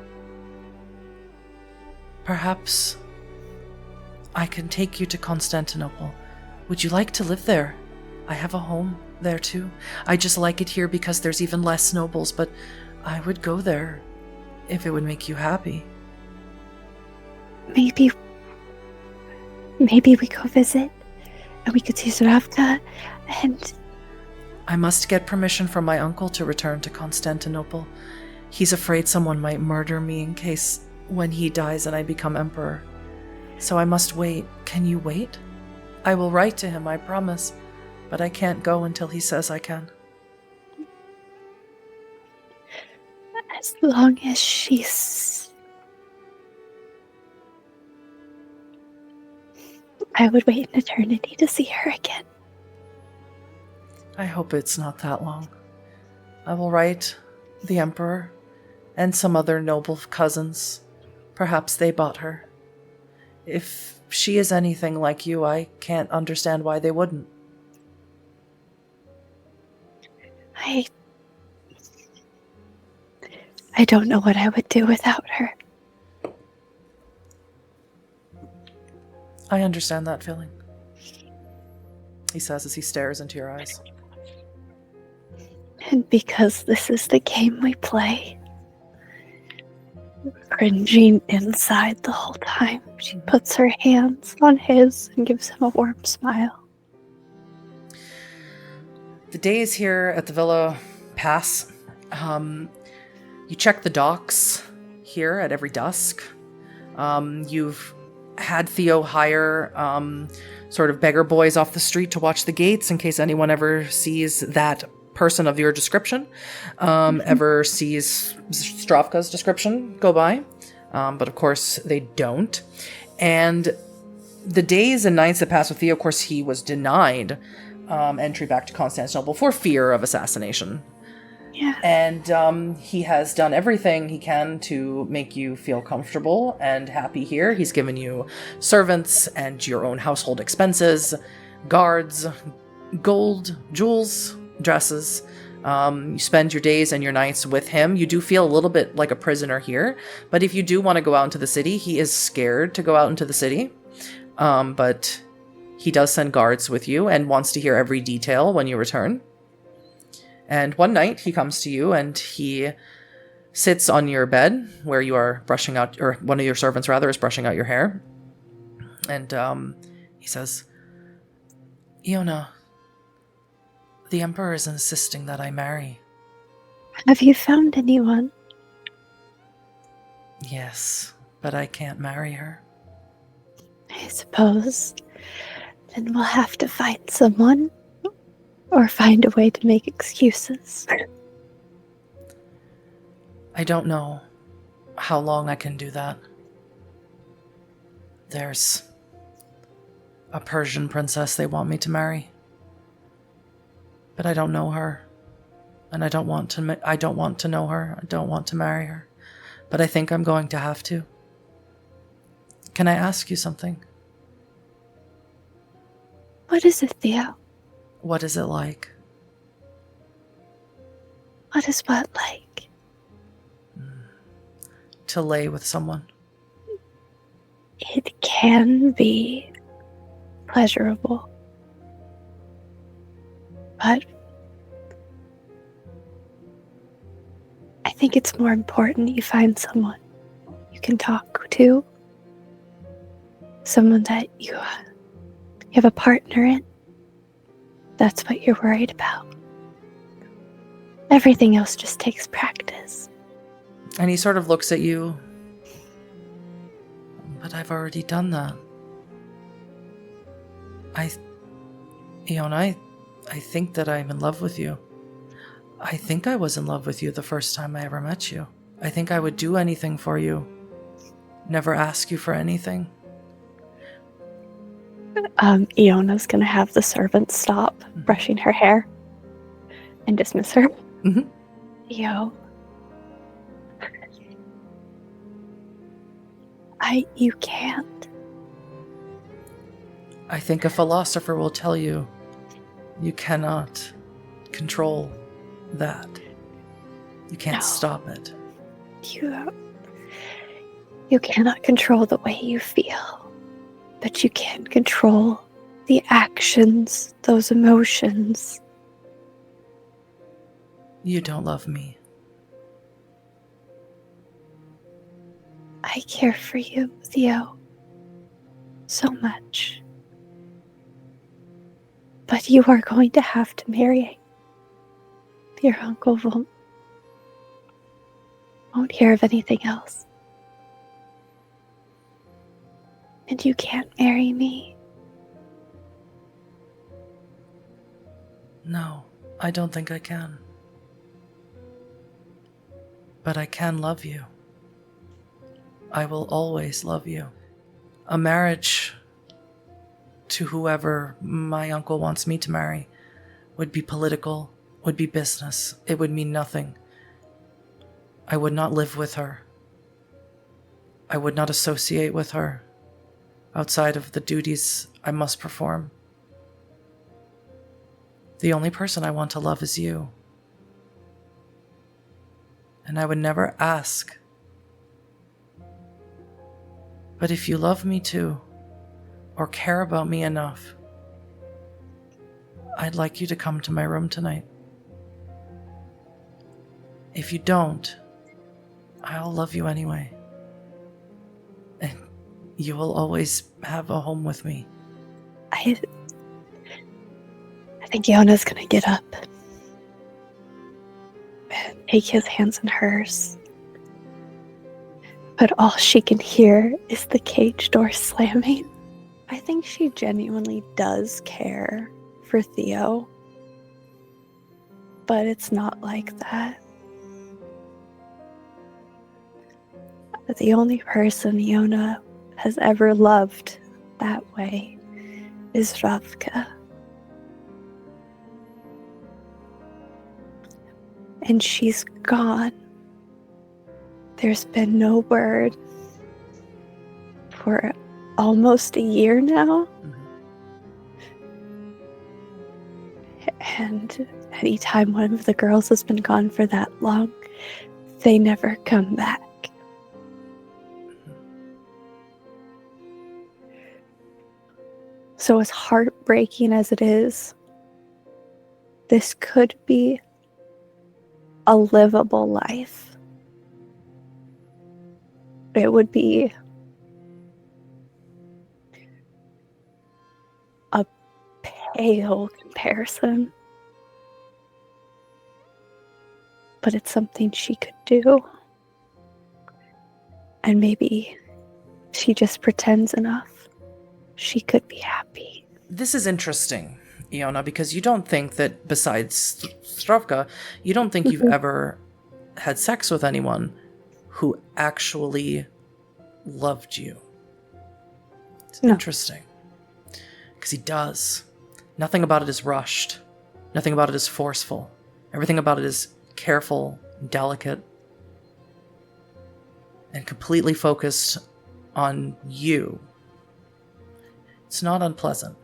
Perhaps I can take you to Constantinople. Would you like to live there? I have a home there too. I just like it here because there's even less nobles, but I would go there if it would make you happy. Maybe we go visit and we could see Zdravka and... I must get permission from my uncle to return to Constantinople. He's afraid someone might murder me in case when he dies and I become emperor. So I must wait. Can you wait? I will write to him, I promise, but I can't go until he says I can. As long as she's... I would wait an eternity to see her again. I hope it's not that long. I will write the Emperor and some other noble cousins. Perhaps they bought her. If she is anything like you, I can't understand why they wouldn't. I don't know what I would do without her. I understand that feeling, he says as he stares into your eyes. And because this is the game we play, cringing inside the whole time, she puts her hands on his and gives him a warm smile. The days here at the villa pass. You check the docks here at every dusk. You've had Theo hire sort of beggar boys off the street to watch the gates in case anyone ever sees that person of your description, ever sees Stravka's description go by. But of course they don't. And the days and nights that passed with Theo, of course, he was denied entry back to Constantinople for fear of assassination. Yeah. And he has done everything he can to make you feel comfortable and happy here. He's given you servants and your own household expenses, guards, gold, jewels, dresses. You spend your days and your nights with him. You do feel a little bit like a prisoner here, but if you do want to go out into the city, he is scared to go out into the city. But he does send guards with you and wants to hear every detail when you return. And one night he comes to you and he sits on your bed where you are brushing out, or one of your servants rather is brushing out your hair. And he says, Iona, the Emperor is insisting that I marry. Have you found anyone? Yes, but I can't marry her. I suppose. Then we'll have to find someone. Or find a way to make excuses. I don't know how long I can do that. There's a Persian princess they want me to marry. But I don't know her. And I don't want to know her. I don't want to marry her. But I think I'm going to have to. Can I ask you something? What is it, Theo? What is it like? What is what like? To lay with someone. It can be pleasurable. But I think it's more important you find someone you can talk to. Someone that you have a partner in. That's what you're worried about. Everything else just takes practice. And he sort of looks at you. But I've already done that. Iona, I think that I'm in love with you. I think I was in love with you the first time I ever met you. I think I would do anything for you. Never ask you for anything. Iona's gonna have the servant stop brushing her hair and dismiss her. Mm-hmm. Yo. You can't. I think a philosopher will tell you you cannot control that. You can't stop it. You cannot control the way you feel. But you can control the actions, those emotions. You don't love me. I care for you, Theo. So much. But you are going to have to marry. Your uncle won't hear of anything else. And you can't marry me. No, I don't think I can. But I can love you. I will always love you. A marriage to whoever my uncle wants me to marry would be political, would be business. It would mean nothing. I would not live with her. I would not associate with her outside of the duties I must perform. The only person I want to love is you. And I would never ask. But if you love me too, or care about me enough, I'd like you to come to my room tonight. If you don't, I'll love you anyway. And you will always have a home with me. I think Iona's gonna get up and take his hands in hers but all she can hear is the cage door slamming. I think she genuinely does care for Theo, but it's not like that. The only person Iona has ever loved that way is Ravka. And she's gone. There's been no word for almost a year now. And anytime one of the girls has been gone for that long, they never come back. So as heartbreaking as it is, this could be a livable life. It would be a pale comparison. But it's something she could do. And maybe she just pretends enough. She could be happy. This is interesting, Iona, because you don't think that besides Stravka, you don't think you've ever had sex with anyone who actually loved you. It's interesting. Because he does. Nothing about it is rushed. Nothing about it is forceful. Everything about it is careful, delicate, and completely focused on you. It's not unpleasant.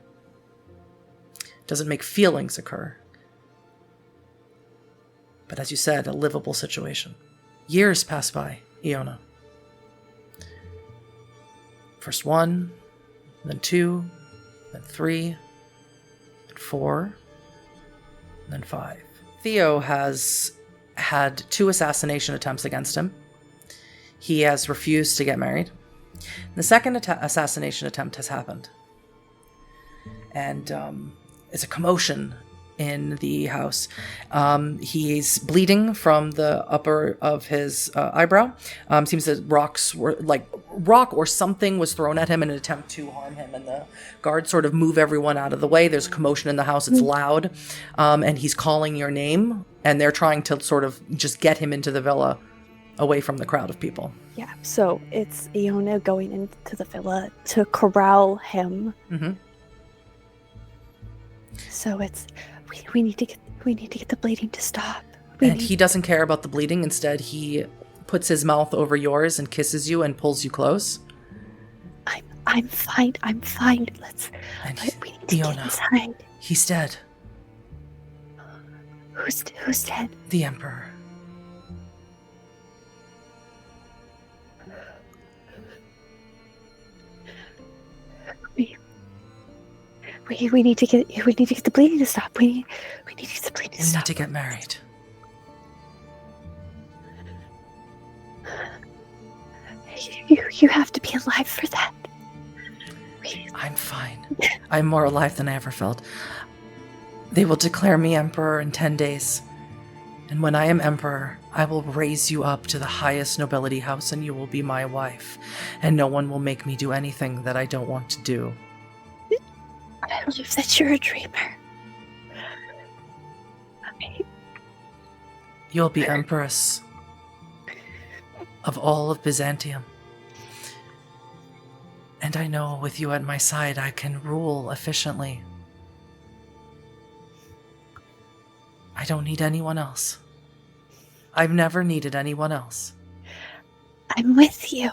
It doesn't make feelings occur. But as you said, a livable situation. Years pass by, Iona. First 1, then 2, then 3, then 4, then 5. Theo has had 2 assassination attempts against him. He has refused to get married. The second assassination attempt has happened. And it's a commotion in the house. He's bleeding from the upper of his eyebrow. Seems that rock or something was thrown at him in an attempt to harm him, and the guards sort of move everyone out of the way. There's a commotion in the house. It's loud, and he's calling your name, and they're trying to sort of just get him into the villa away from the crowd of people. Yeah, so it's Iona going into the villa to corral him. Mm-hmm. So it's we need to get the bleeding to stop. He doesn't care about the bleeding. Instead, he puts his mouth over yours and kisses you and pulls you close. I'm fine. We need to get inside. He's dead. Who's dead? The Emperor. We need to get the bleeding to stop. We need to get the bleeding to stop. We need to get married. You have to be alive for that. I'm fine. I'm more alive than I ever felt. They will declare me emperor in 10 days. And when I am emperor, I will raise you up to the highest nobility house, and you will be my wife. And no one will make me do anything that I don't want to do. I believe that you're a dreamer. You'll be empress of all of Byzantium. And I know with you at my side, I can rule efficiently. I don't need anyone else. I've never needed anyone else. I'm with you.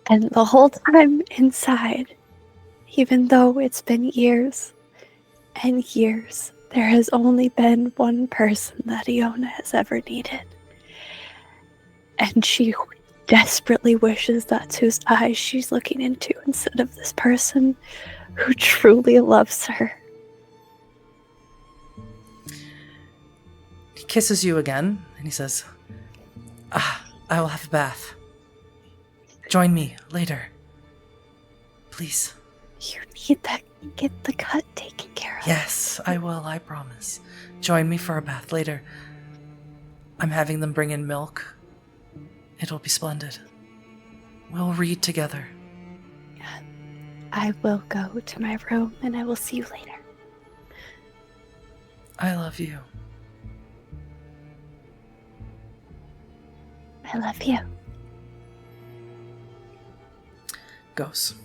And the whole time inside, even though it's been years and years, there has only been one person that Iona has ever needed. And she desperately wishes that's whose eyes she's looking into instead of this person who truly loves her. He kisses you again, and he says, I will have a bath. Join me later. Please. You need that. Get the cut taken care of. Yes, I will, I promise. Join me for a bath later. I'm having them bring in milk It'll be splendid. We'll read together. I will go to my room and I will see you later. I love you. I love you. Goes.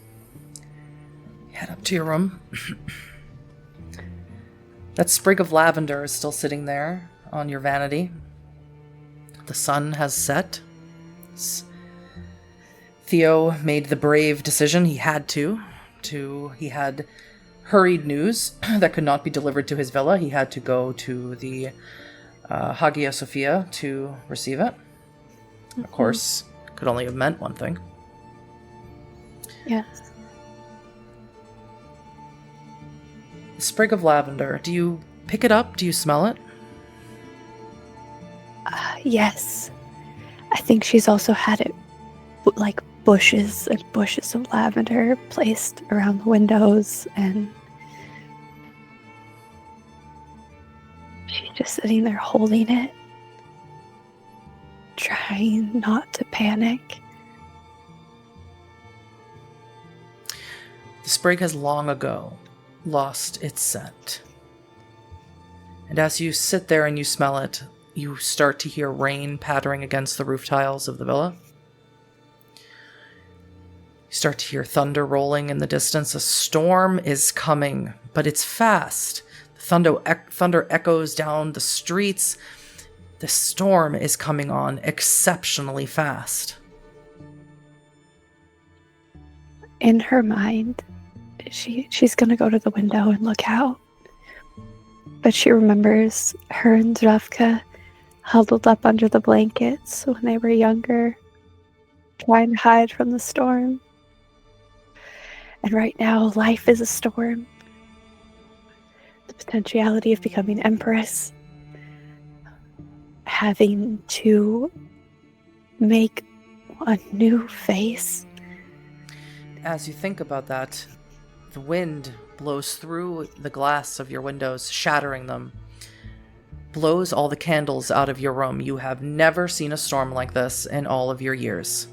Head up to your room. That sprig of lavender is still sitting there on your vanity. The sun has set. Theo made the brave decision. He had to. He had hurried news that could not be delivered to his villa. He had to go to the Hagia Sophia to receive it. Of course, could only have meant one thing. Yes. The sprig of lavender, do you pick it up? Do you smell it? Yes. I think she's also had it, like, bushes and bushes of lavender placed around the windows, and she's just sitting there holding it, trying not to panic. The sprig has long ago lost its scent. And as you sit there and you smell it, you start to hear rain pattering against the roof tiles of the villa. You start to hear thunder rolling in the distance. A storm is coming, but it's fast. The thunder echoes down the streets. The storm is coming on exceptionally fast. In her mind, she's gonna go to the window and look out. But she remembers her and Zdravka huddled up under the blankets when they were younger, trying to hide from the storm. And right now, life is a storm. The potentiality of becoming Empress. Having to make a new face. As you think about that, the wind blows through the glass of your windows, shattering them. Blows all the candles out of your room. You have never seen a storm like this in all of your years.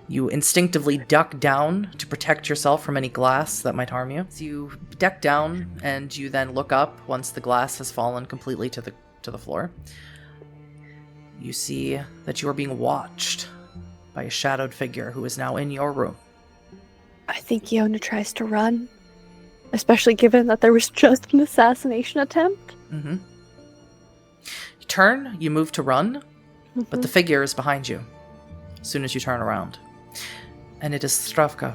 You instinctively duck down to protect yourself from any glass that might harm you. So you duck down and you then look up once the glass has fallen completely to the floor. You see that you are being watched by a shadowed figure who is now in your room. I think Iona tries to run, especially given that there was just an assassination attempt. Mm-hmm. You turn, you move to run, but the figure is behind you as soon as you turn around. And it is Zdravka.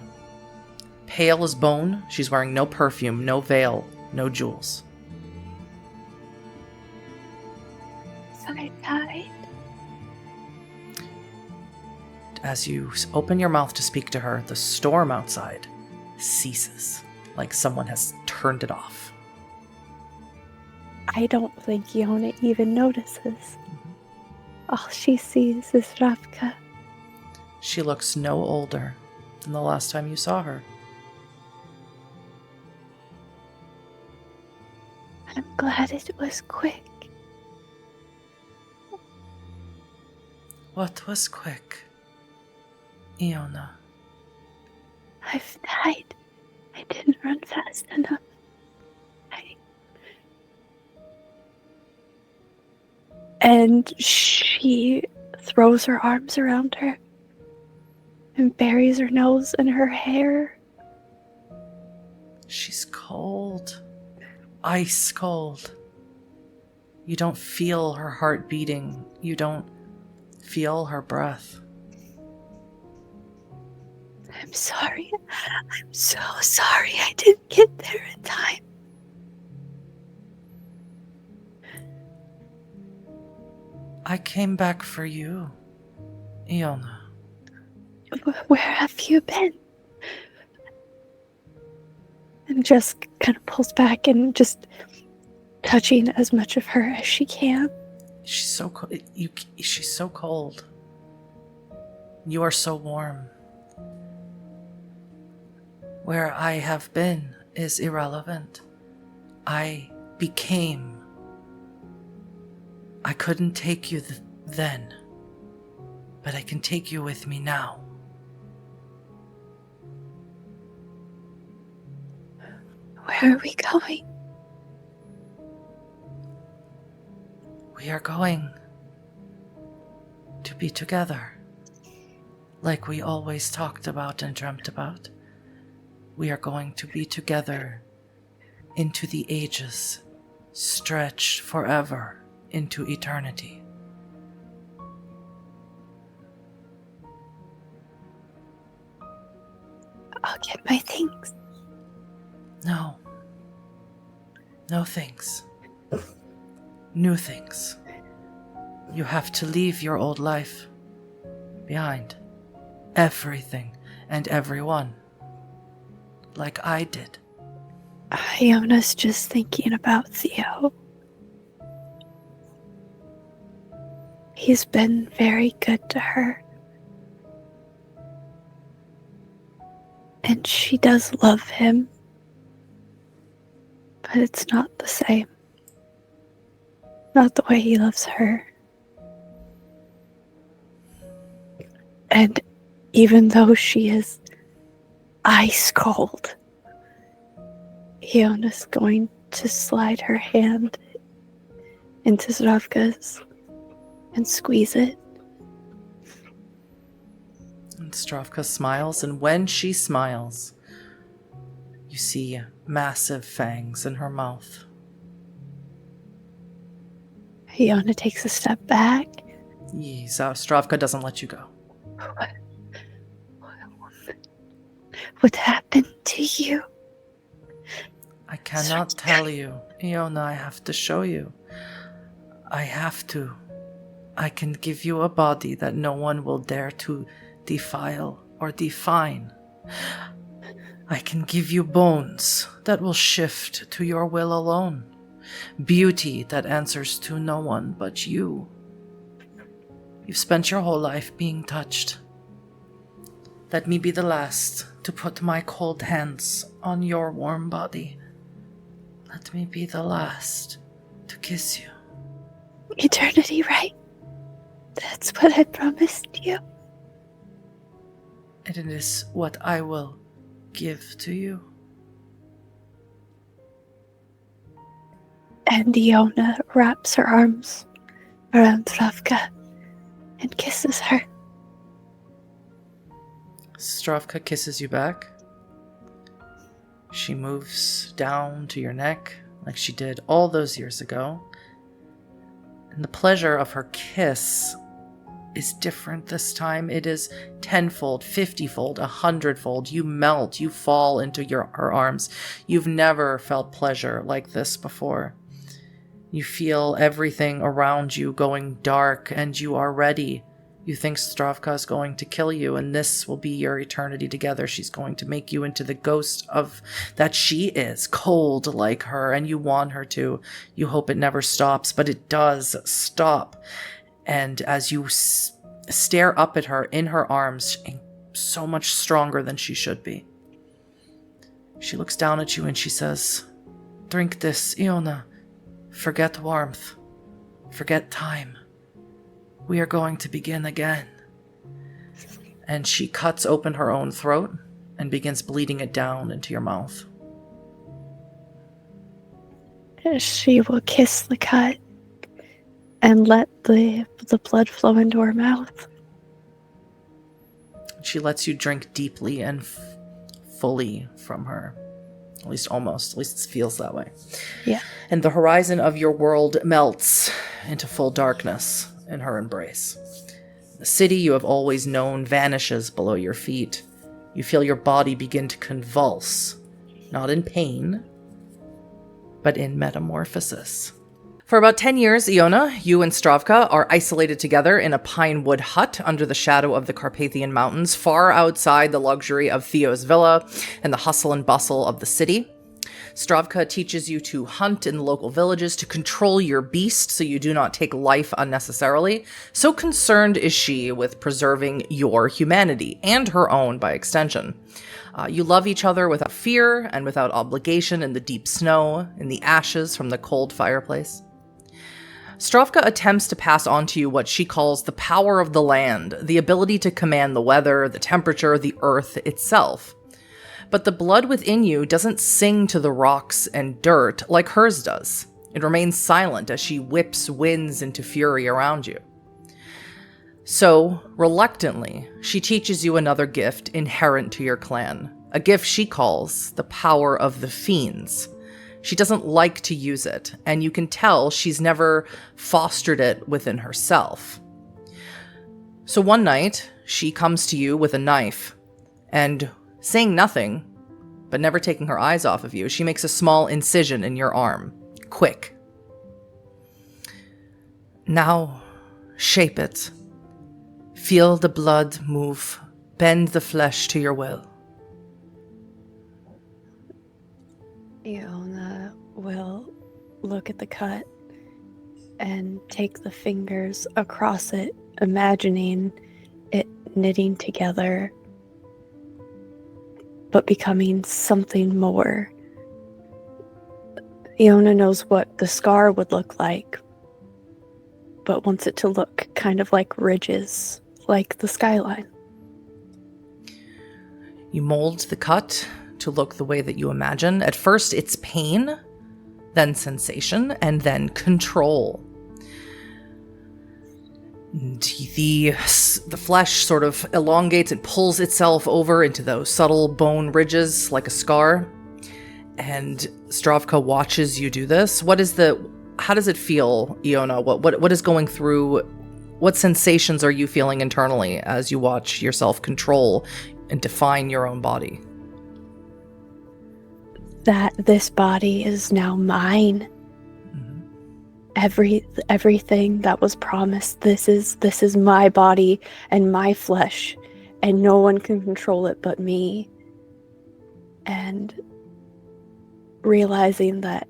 Pale as bone, she's wearing no perfume, no veil, no jewels. I died. As you open your mouth to speak to her, the storm outside ceases, like someone has turned it off. I don't think Iona even notices. All she sees is Zdravka. She looks no older than the last time you saw her. I'm glad it was quick. What was quick? Iona. I've died. I didn't run fast enough. And she throws her arms around her and buries her nose in her hair. She's cold. Ice cold. You don't feel her heart beating. You don't feel her breath. I'm sorry. I'm so sorry I didn't get there in time. I came back for you, Iona. Where have you been? And Jess kind of pulls back and just touching as much of her as she can. She's so cold. She's so cold. You are so warm. Where I have been is irrelevant. I became. I couldn't take you then. but I can take you with me now. Where are we going? We are going to be together, like we always talked about and dreamt about. We are going to be together into the ages, stretched forever into eternity. I'll get my things. No. No things. New things. You have to leave your old life behind. Everything and everyone. Like I did. Iona's just thinking about Theo. He's been very good to her. And she does love him. But it's not the same. Not the way he loves her. And even though she is ice cold, Iona's going to slide her hand into Zdravka's and squeeze it. And Zdravka smiles, and when she smiles, you see massive fangs in her mouth. Iona takes a step back. Zdravka doesn't let you go. What happened to you? I cannot tell you. Iona, I have to show you. I have to. I can give you a body that no one will dare to defile or define. I can give you bones that will shift to your will alone. Beauty that answers to no one but you. You've spent your whole life being touched. Let me be the last to put my cold hands on your warm body. Let me be the last to kiss you. Eternity, right? That's what I promised you. And it is what I will give to you. And Iona wraps her arms around Zdravka and kisses her. Zdravka kisses you back. She moves down to your neck like she did all those years ago. And the pleasure of her kiss is different this time. It is 10-fold, 50-fold, 100-fold. You melt, you fall into her arms. You've never felt pleasure like this before. You feel everything around you going dark, and you are ready. You think Zdravka is going to kill you, and this will be your eternity together. She's going to make you into the ghost of that she is, cold like her, and you want her to. You hope it never stops, but it does stop. And as you stare up at her in her arms, so much stronger than she should be, she looks down at you and she says, "Drink this, Iona. Forget warmth. Forget time. We are going to begin again." And she cuts open her own throat and begins bleeding it down into your mouth. She will kiss the cut and let the blood flow into her mouth. She lets you drink deeply and fully from her. At least almost. At least it feels that way. Yeah. And the horizon of your world melts into full darkness in her embrace. The city you have always known vanishes below your feet. You feel your body begin to convulse, not in pain, but in metamorphosis. For about 10 years, Iona, you and Zdravka are isolated together in a pine wood hut under the shadow of the Carpathian Mountains, far outside the luxury of Theo's villa and the hustle and bustle of the city. Zdravka teaches you to hunt in the local villages, to control your beast so you do not take life unnecessarily. So concerned is she with preserving your humanity, and her own by extension. You love each other without fear and without obligation in the deep snow, in the ashes from the cold fireplace. Stravka attempts to pass on to you what she calls the power of the land, the ability to command the weather, the temperature, the earth itself. But the blood within you doesn't sing to the rocks and dirt like hers does. It remains silent as she whips winds into fury around you. So, reluctantly, she teaches you another gift inherent to your clan, a gift she calls the power of the fiends. She doesn't like to use it, and you can tell she's never fostered it within herself. So one night, she comes to you with a knife, and saying nothing, but never taking her eyes off of you, she makes a small incision in your arm. Quick. Now, shape it. Feel the blood move. Bend the flesh to your will. Iona will look at the cut and take the fingers across it, imagining it knitting together, but becoming something more. Iona knows what the scar would look like, but wants it to look kind of like ridges, like the skyline. You mold the cut to look the way that you imagine. At first, it's pain, then sensation, and then control. And the flesh sort of elongates and pulls itself over into those subtle bone ridges like a scar. And Stravka watches you do this. How does it feel, Iona? What is going through? What sensations are you feeling internally as you watch yourself control and define your own body? That this body is now mine. Mm-hmm. Everything that was promised, this is my body and my flesh, and no one can control it but me. And realizing that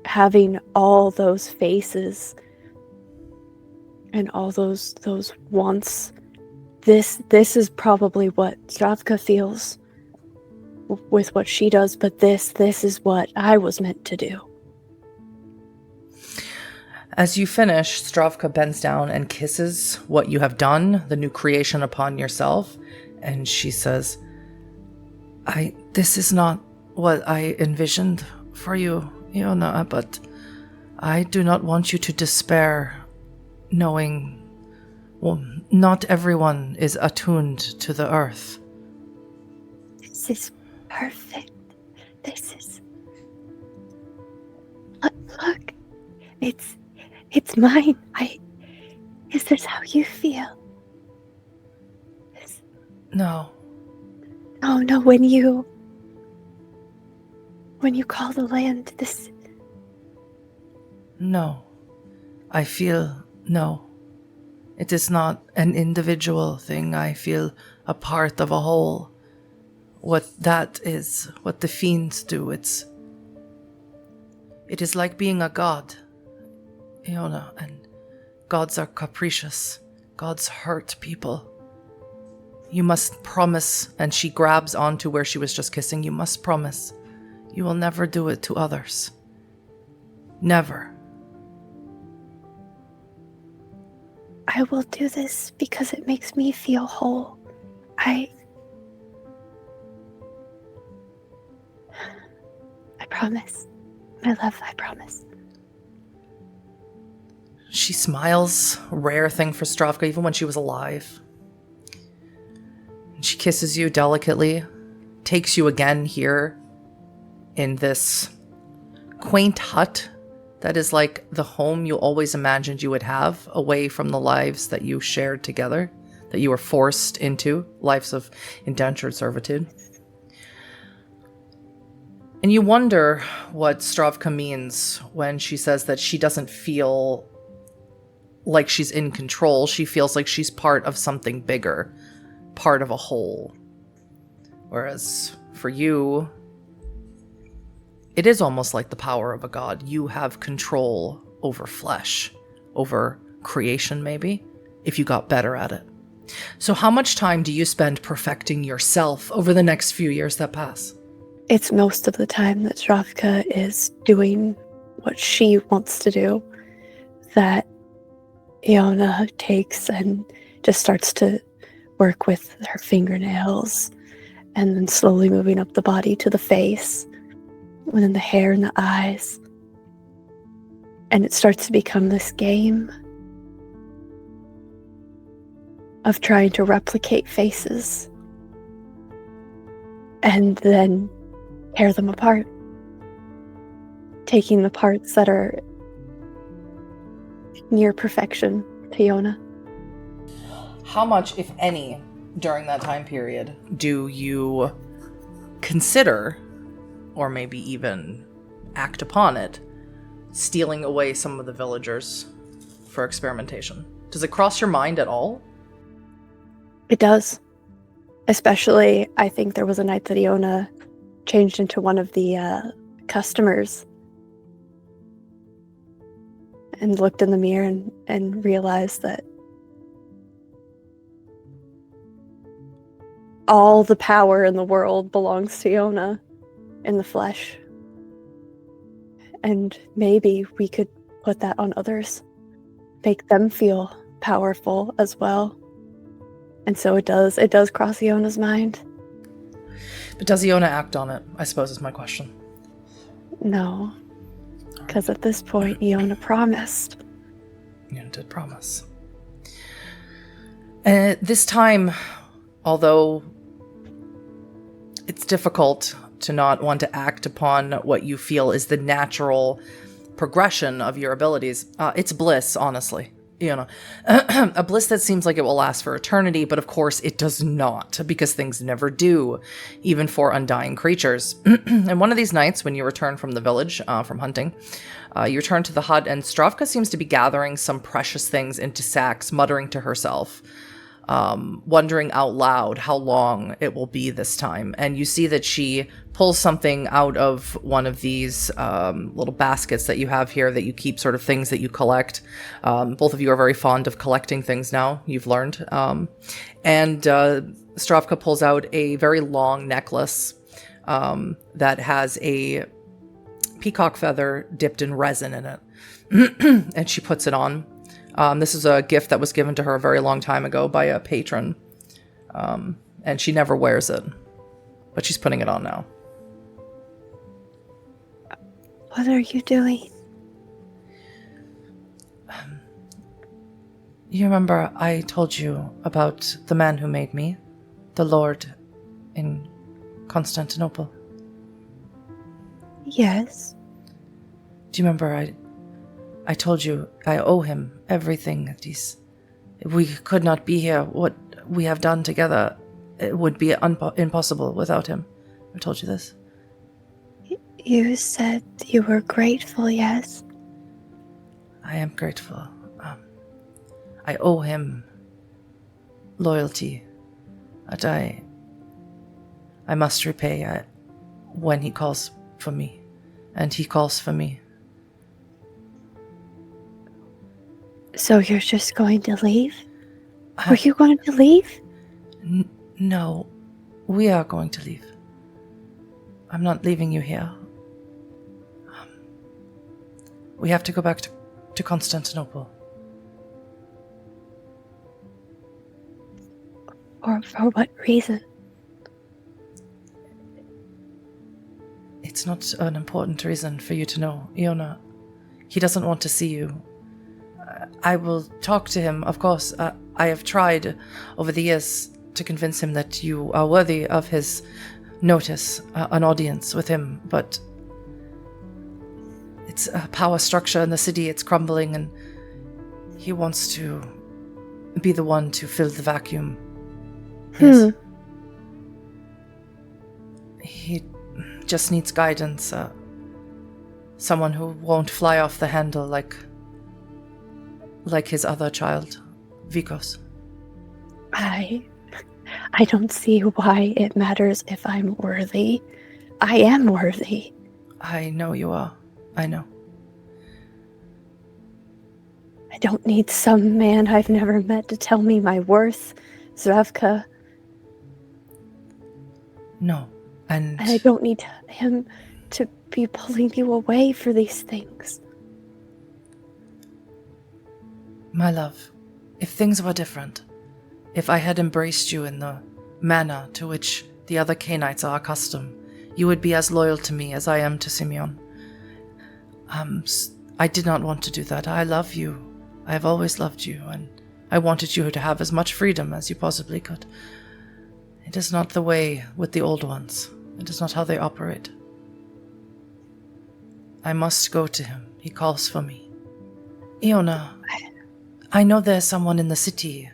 having all those faces and all those wants, this is probably what Stravka feels with what she does, but this is what I was meant to do. As you finish, Stravka bends down and kisses what you have done, the new creation upon yourself, and she says, this is not what I envisioned for you, Iona, but I do not want you to despair, knowing, well, not everyone is attuned to the earth. This is perfect. This is... Look. It's mine. Is this how you feel? No. Oh, no, when you call the land, this... No. I feel no. It is not an individual thing. I feel a part of a whole. What that is, what the fiends do, it is like being a god, Iona, and gods are capricious. Gods hurt people. You must promise, and she grabs onto where she was just kissing, you must promise you will never do it to others. Never. I will do this because it makes me feel whole. I promise. My love, I promise. She smiles, a rare thing for Stravka, even when she was alive. And she kisses you delicately, takes you again here in this quaint hut that is like the home you always imagined you would have, away from the lives that you shared together, that you were forced into, lives of indentured servitude. And you wonder what Stravka means when she says that she doesn't feel like she's in control. She feels like she's part of something bigger, part of a whole. Whereas for you, it is almost like the power of a god. You have control over flesh, over creation maybe, if you got better at it. So how much time do you spend perfecting yourself over the next few years that pass? It's most of the time that Stravka is doing what she wants to do, that Iona takes and just starts to work with her fingernails, and then slowly moving up the body to the face, and then the hair and the eyes. And it starts to become this game of trying to replicate faces and then tear them apart, taking the parts that are near perfection to Iona. How much, if any, during that time period do you consider, or maybe even act upon it, stealing away some of the villagers for experimentation? Does it cross your mind at all? It does. Especially, I think there was a night that Iona changed into one of the customers and looked in the mirror and realized that all the power in the world belongs to Iona in the flesh. And maybe we could put that on others, make them feel powerful as well. And so it does cross Iona's mind. But does Iona act on it, I suppose is my question. No. Because at this point, Iona promised. Iona did promise. And at this time, although it's difficult to not want to act upon what you feel is the natural progression of your abilities, it's bliss, honestly. A bliss that seems like it will last for eternity, but of course it does not, because things never do, even for undying creatures. And one of these nights, when you return from the village, from hunting, you return to the hut, and Stravka seems to be gathering some precious things into sacks, muttering to herself, wondering out loud how long it will be this time. And you see that she pulls something out of one of these little baskets that you have here that you keep sort of things that you collect. Both of you are very fond of collecting things now, you've learned. And Stravka pulls out a very long necklace that has a peacock feather dipped in resin in it. And she puts it on. This is a gift that was given to her a very long time ago by a patron. And she never wears it. But she's putting it on now. What are you doing? You remember I told you about the man who made me? The Lord in Constantinople? Yes. Do you remember I told you I owe him everything. We could not be here. What we have done together, it would be impossible without him. I told you this. You said you were grateful, yes? I am grateful. I owe him loyalty that I must repay when he calls for me, and he calls for me. So you're just going to leave? Were you going to leave? No, we are going to leave. I'm not leaving you here. We have to go back to Constantinople. For what reason? It's not an important reason for you to know, Iona. He doesn't want to see you. I will talk to him, of course. I have tried over the years to convince him that you are worthy of his notice, an audience with him, but it's a power structure in the city, it's crumbling, and he wants to be the one to fill the vacuum. Yes. He just needs guidance, someone who won't fly off the handle like his other child, Vikos. I don't see why it matters if I'm worthy. I am worthy. I know you are. I know. I don't need some man I've never met to tell me my worth, Zdravka. No, and I don't need him to be pulling you away for these things. My love, if things were different, if I had embraced you in the manner to which the other Canaanites are accustomed, you would be as loyal to me as I am to Simeon. I did not want to do that. I love you. I have always loved you, and I wanted you to have as much freedom as you possibly could. It is not the way with the old ones. It is not how they operate. I must go to him. He calls for me. Iona, I know there's someone in the city.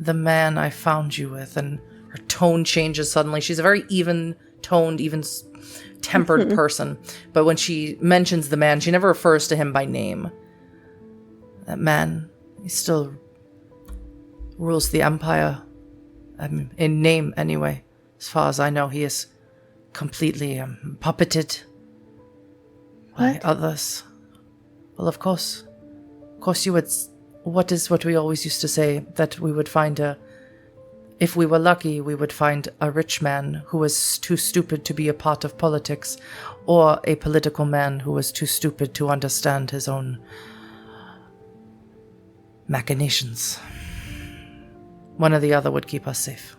The man I found you with, and her tone changes suddenly. She's a very even-toned, even-tempered person. But when she mentions the man, she never refers to him by name. That man, he still rules the Empire. In name, anyway. As far as I know, he is completely puppeted by others. Well, of course. Of course you would... What we always used to say, that we would find if we were lucky, we would find a rich man who was too stupid to be a part of politics, or a political man who was too stupid to understand his own machinations. One or the other would keep us safe.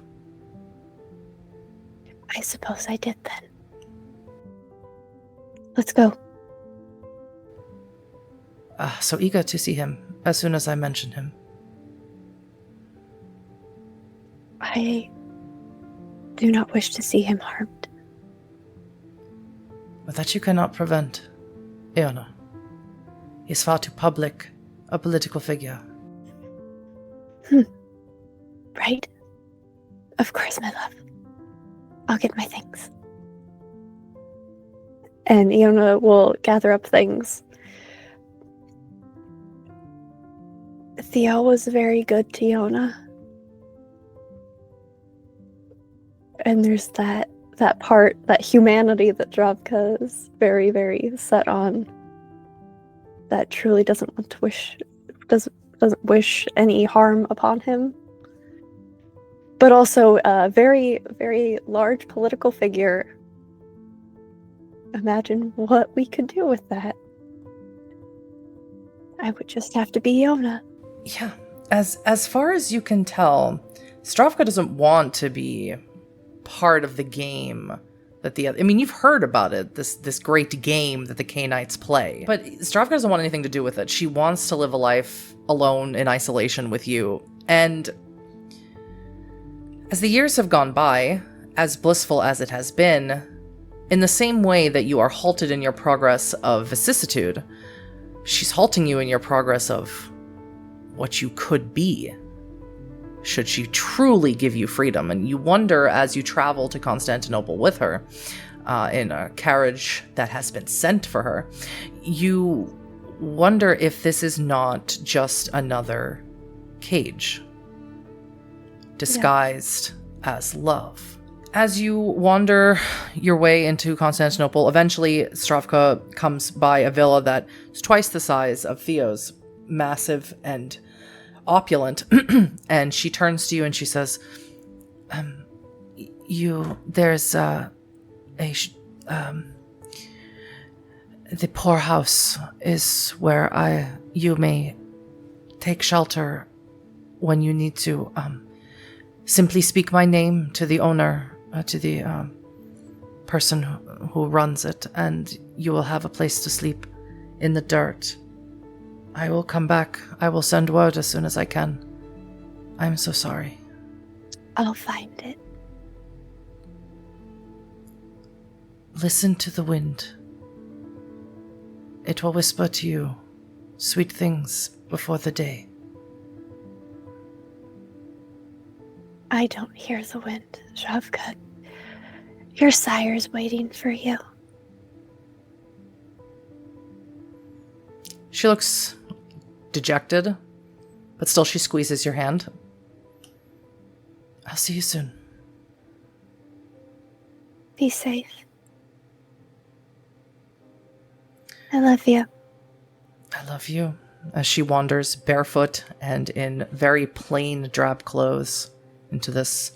I suppose I did then. Let's go. So eager to see him as soon as I mention him. I do not wish to see him harmed. But that you cannot prevent, Iona. He is far too public a political figure. Right? Of course, my love. I'll get my things. And Iona will gather up things. Theo was very good to Iona. And there's that part, that humanity that Dravka is very, very set on. That truly doesn't wish any harm upon him. But also a very, very large political figure. Imagine what we could do with that. I would just have to be Iona. Yeah, as far as you can tell, Stravka doesn't want to be part of the game that you've heard about it, this great game that the Canaanites play. But Stravka doesn't want anything to do with it. She wants to live a life alone in isolation with you. And as the years have gone by, as blissful as it has been, in the same way that you are halted in your progress of vicissitude, she's halting you in your progress of what you could be, should she truly give you freedom. And you wonder, as you travel to Constantinople with her, in a carriage that has been sent for her, you wonder if this is not just another cage disguised as love. As you wander your way into Constantinople, eventually Stravka comes by a villa that is twice the size of Theo's, massive and opulent, and she turns to you and she says, there's the poorhouse is where you may take shelter when you need to. Simply speak my name to the owner, to the person who runs it, and you will have a place to sleep in the dirt. I will come back. I will send word as soon as I can. I'm so sorry. I'll find it. Listen to the wind. It will whisper to you sweet things before the day. I don't hear the wind, Dravka. Your sire's waiting for you. She looks dejected, but still she squeezes your hand. I'll see you soon. Be safe. I love you. I love you. As she wanders barefoot and in very plain drab clothes into this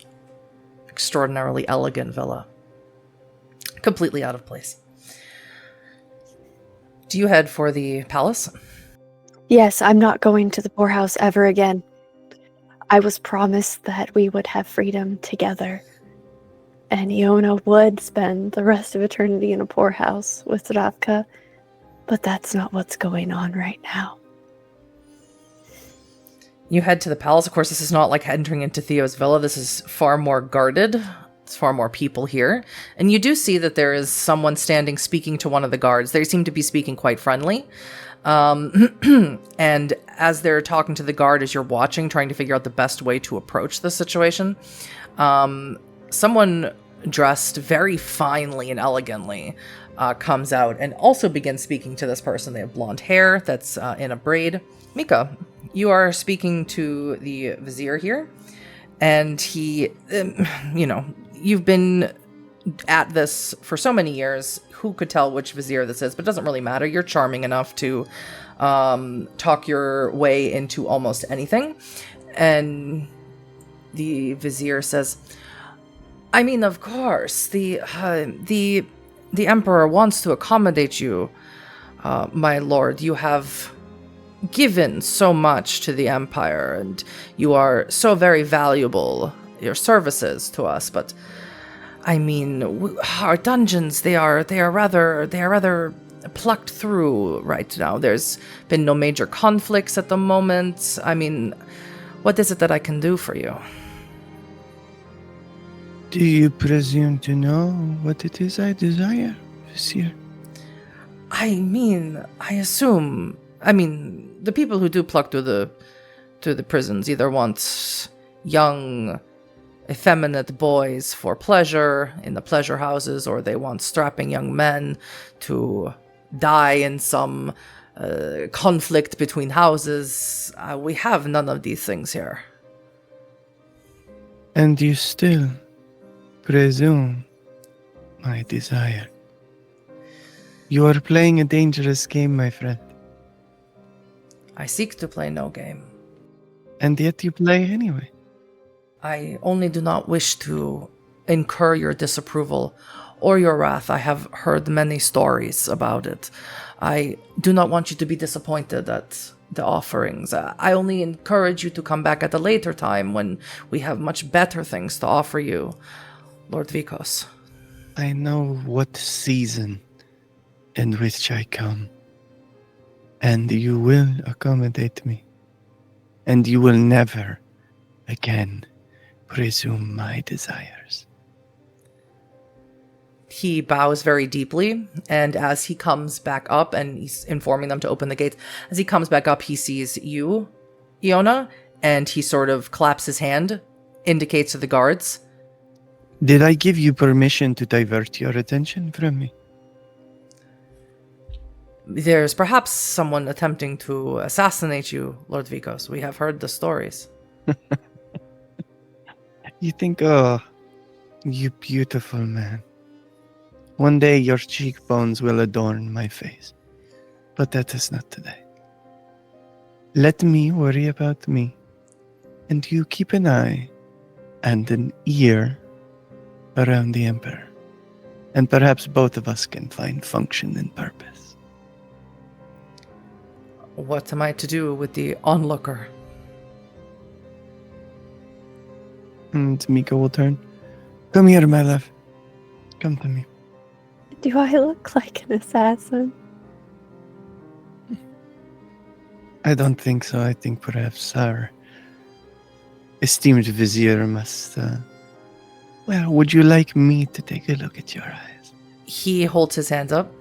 extraordinarily elegant villa. Completely out of place. Do you head for the palace? Yes, I'm not going to the poorhouse ever again. I was promised that we would have freedom together. And Iona would spend the rest of eternity in a poorhouse with Ravka. But that's not what's going on right now. You head to the palace. Of course, this is not like entering into Theo's villa. This is far more guarded. There's far more people here. And you do see that there is someone standing speaking to one of the guards. They seem to be speaking quite friendly. And as they're talking to the guard, as you're watching, trying to figure out the best way to approach the situation, someone dressed very finely and elegantly comes out and also begins speaking to this person. They have blonde hair that's in a braid. Mika, you are speaking to the vizier here, and he, you've been at this for so many years. Who could tell which vizier this is? But it doesn't really matter. You're charming enough to talk your way into almost anything. And the vizier says, I mean, of course, the emperor wants to accommodate you, my lord. You have given so much to the empire, and you are so very valuable, your services to us, but I mean, our dungeons, they are rather plucked through right now. There's been no major conflicts at the moment. I mean, what is it that I can do for you? Do you presume to know what it is I desire, Vizier? I mean, the people who do pluck to the prisons either want young, effeminate boys for pleasure in the pleasure houses, or they want strapping young men to die in some conflict between houses. We have none of these things here. And you still presume my desire. You are playing a dangerous game, my friend. I seek to play no game. And yet you play anyway. I only do not wish to incur your disapproval or your wrath. I have heard many stories about it. I do not want you to be disappointed at the offerings. I only encourage you to come back at a later time when we have much better things to offer you, Lord Vikos. I know what season in which I come, and you will accommodate me, and you will never again presume my desires. He bows very deeply, and as he comes back up, and he's informing them to open the gates, as he comes back up, he sees you, Iona, and he sort of claps his hand, indicates to the guards. Did I give you permission to divert your attention from me? There's perhaps someone attempting to assassinate you, Lord Vikos. We have heard the stories. You think, oh, you beautiful man. One day your cheekbones will adorn my face. But that is not today. Let me worry about me. And you keep an eye and an ear around the Emperor. And perhaps both of us can find function and purpose. What am I to do with the onlooker? And Mika will turn. Come here, my love. Come to me. Do I look like an assassin? I don't think so. I think perhaps our esteemed vizier must... would you like me to take a look at your eyes? He holds his hands up.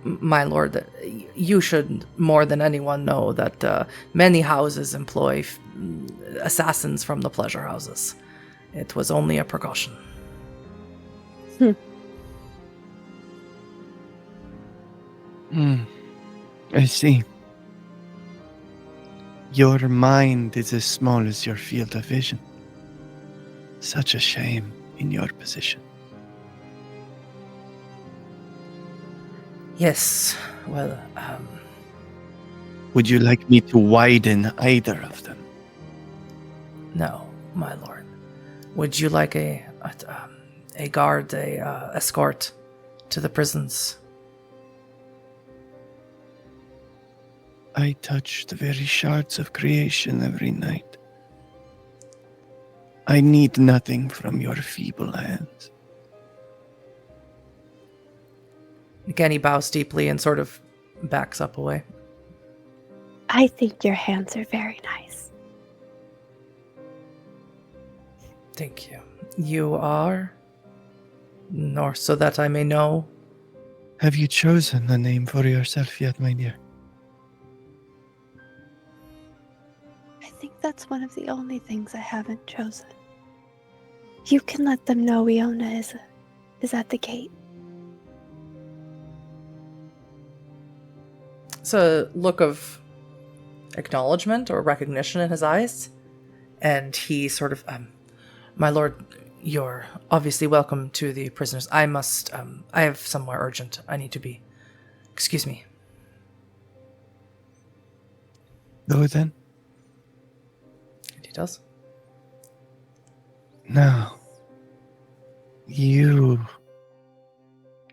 My lord, you should more than anyone know that many houses employ assassins from the pleasure houses. It was only a precaution. I see. Your mind is as small as your field of vision. Such a shame in your position. Yes, well, Would you like me to widen either of them? no, my lord. Would you like a guard, escort to the prisons? I touch the very shards of creation every night. I need nothing from your feeble hands. Again, he bows deeply and sort of backs up away. I think your hands are very nice. Thank you. You are? Nor so that I may know. Have you chosen a name for yourself yet, my dear? I think that's one of the only things I haven't chosen. You can let them know Iona is at the gate. It's a look of acknowledgement or recognition in his eyes. And he sort of, my lord, you're obviously welcome to the prisoners. I have somewhere urgent. I need to be. Excuse me. Go then. And he does. Now, you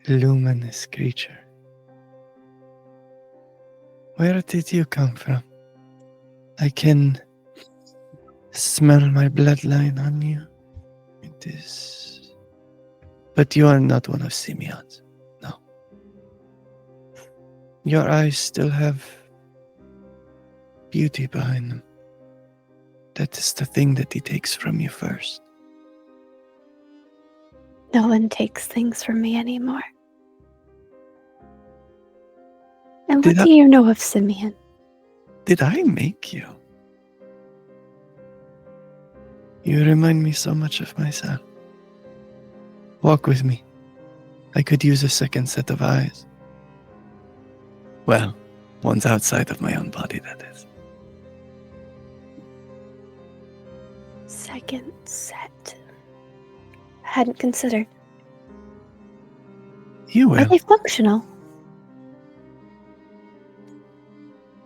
luminous creature. Where did you come from? I can smell my bloodline on you. It is... But you are not one of Simeon's. No. Your eyes still have beauty behind them. That is the thing that he takes from you first. No one takes things from me anymore. And what do you know of Simeon? Did I make you? You remind me so much of myself. Walk with me. I could use a second set of eyes. Well, one's outside of my own body, that is. Second set. Hadn't considered. You will. Are they functional?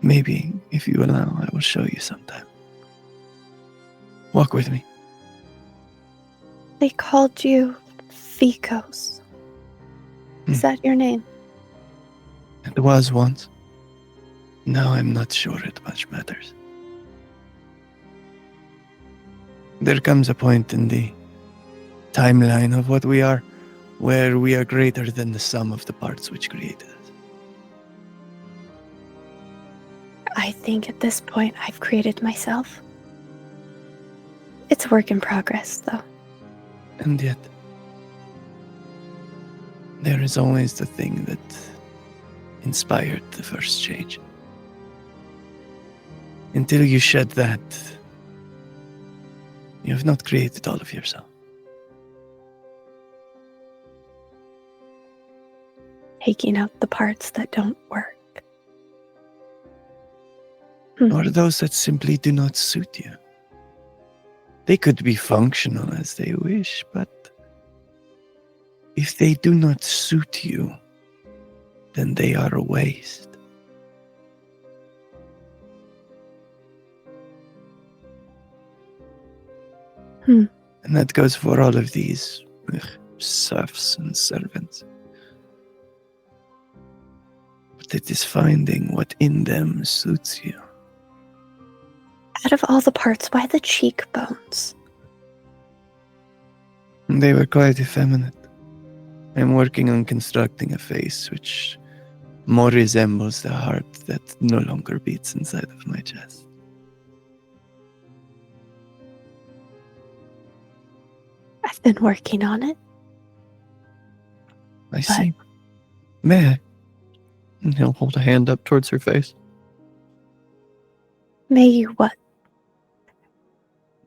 Maybe, if you allow, I will show you sometime. Walk with me. They called you Ficos. Is that your name? It was once. Now I'm not sure it much matters. There comes a point in the timeline of what we are, where we are greater than the sum of the parts which created us. I think at this point I've created myself. It's a work in progress, though. And yet, there is always the thing that inspired the first change. Until you shed that, you have not created all of yourself. Taking out the parts that don't work. Or those that simply do not suit you. They could be functional as they wish, but if they do not suit you, then they are a waste. And that goes for all of these serfs and servants. But it is finding what in them suits you. Out of all the parts, why the cheekbones? They were quite effeminate. I'm working on constructing a face which more resembles the heart that no longer beats inside of my chest. I've been working on it. I see. May I? And he'll hold a hand up towards her face. May you what?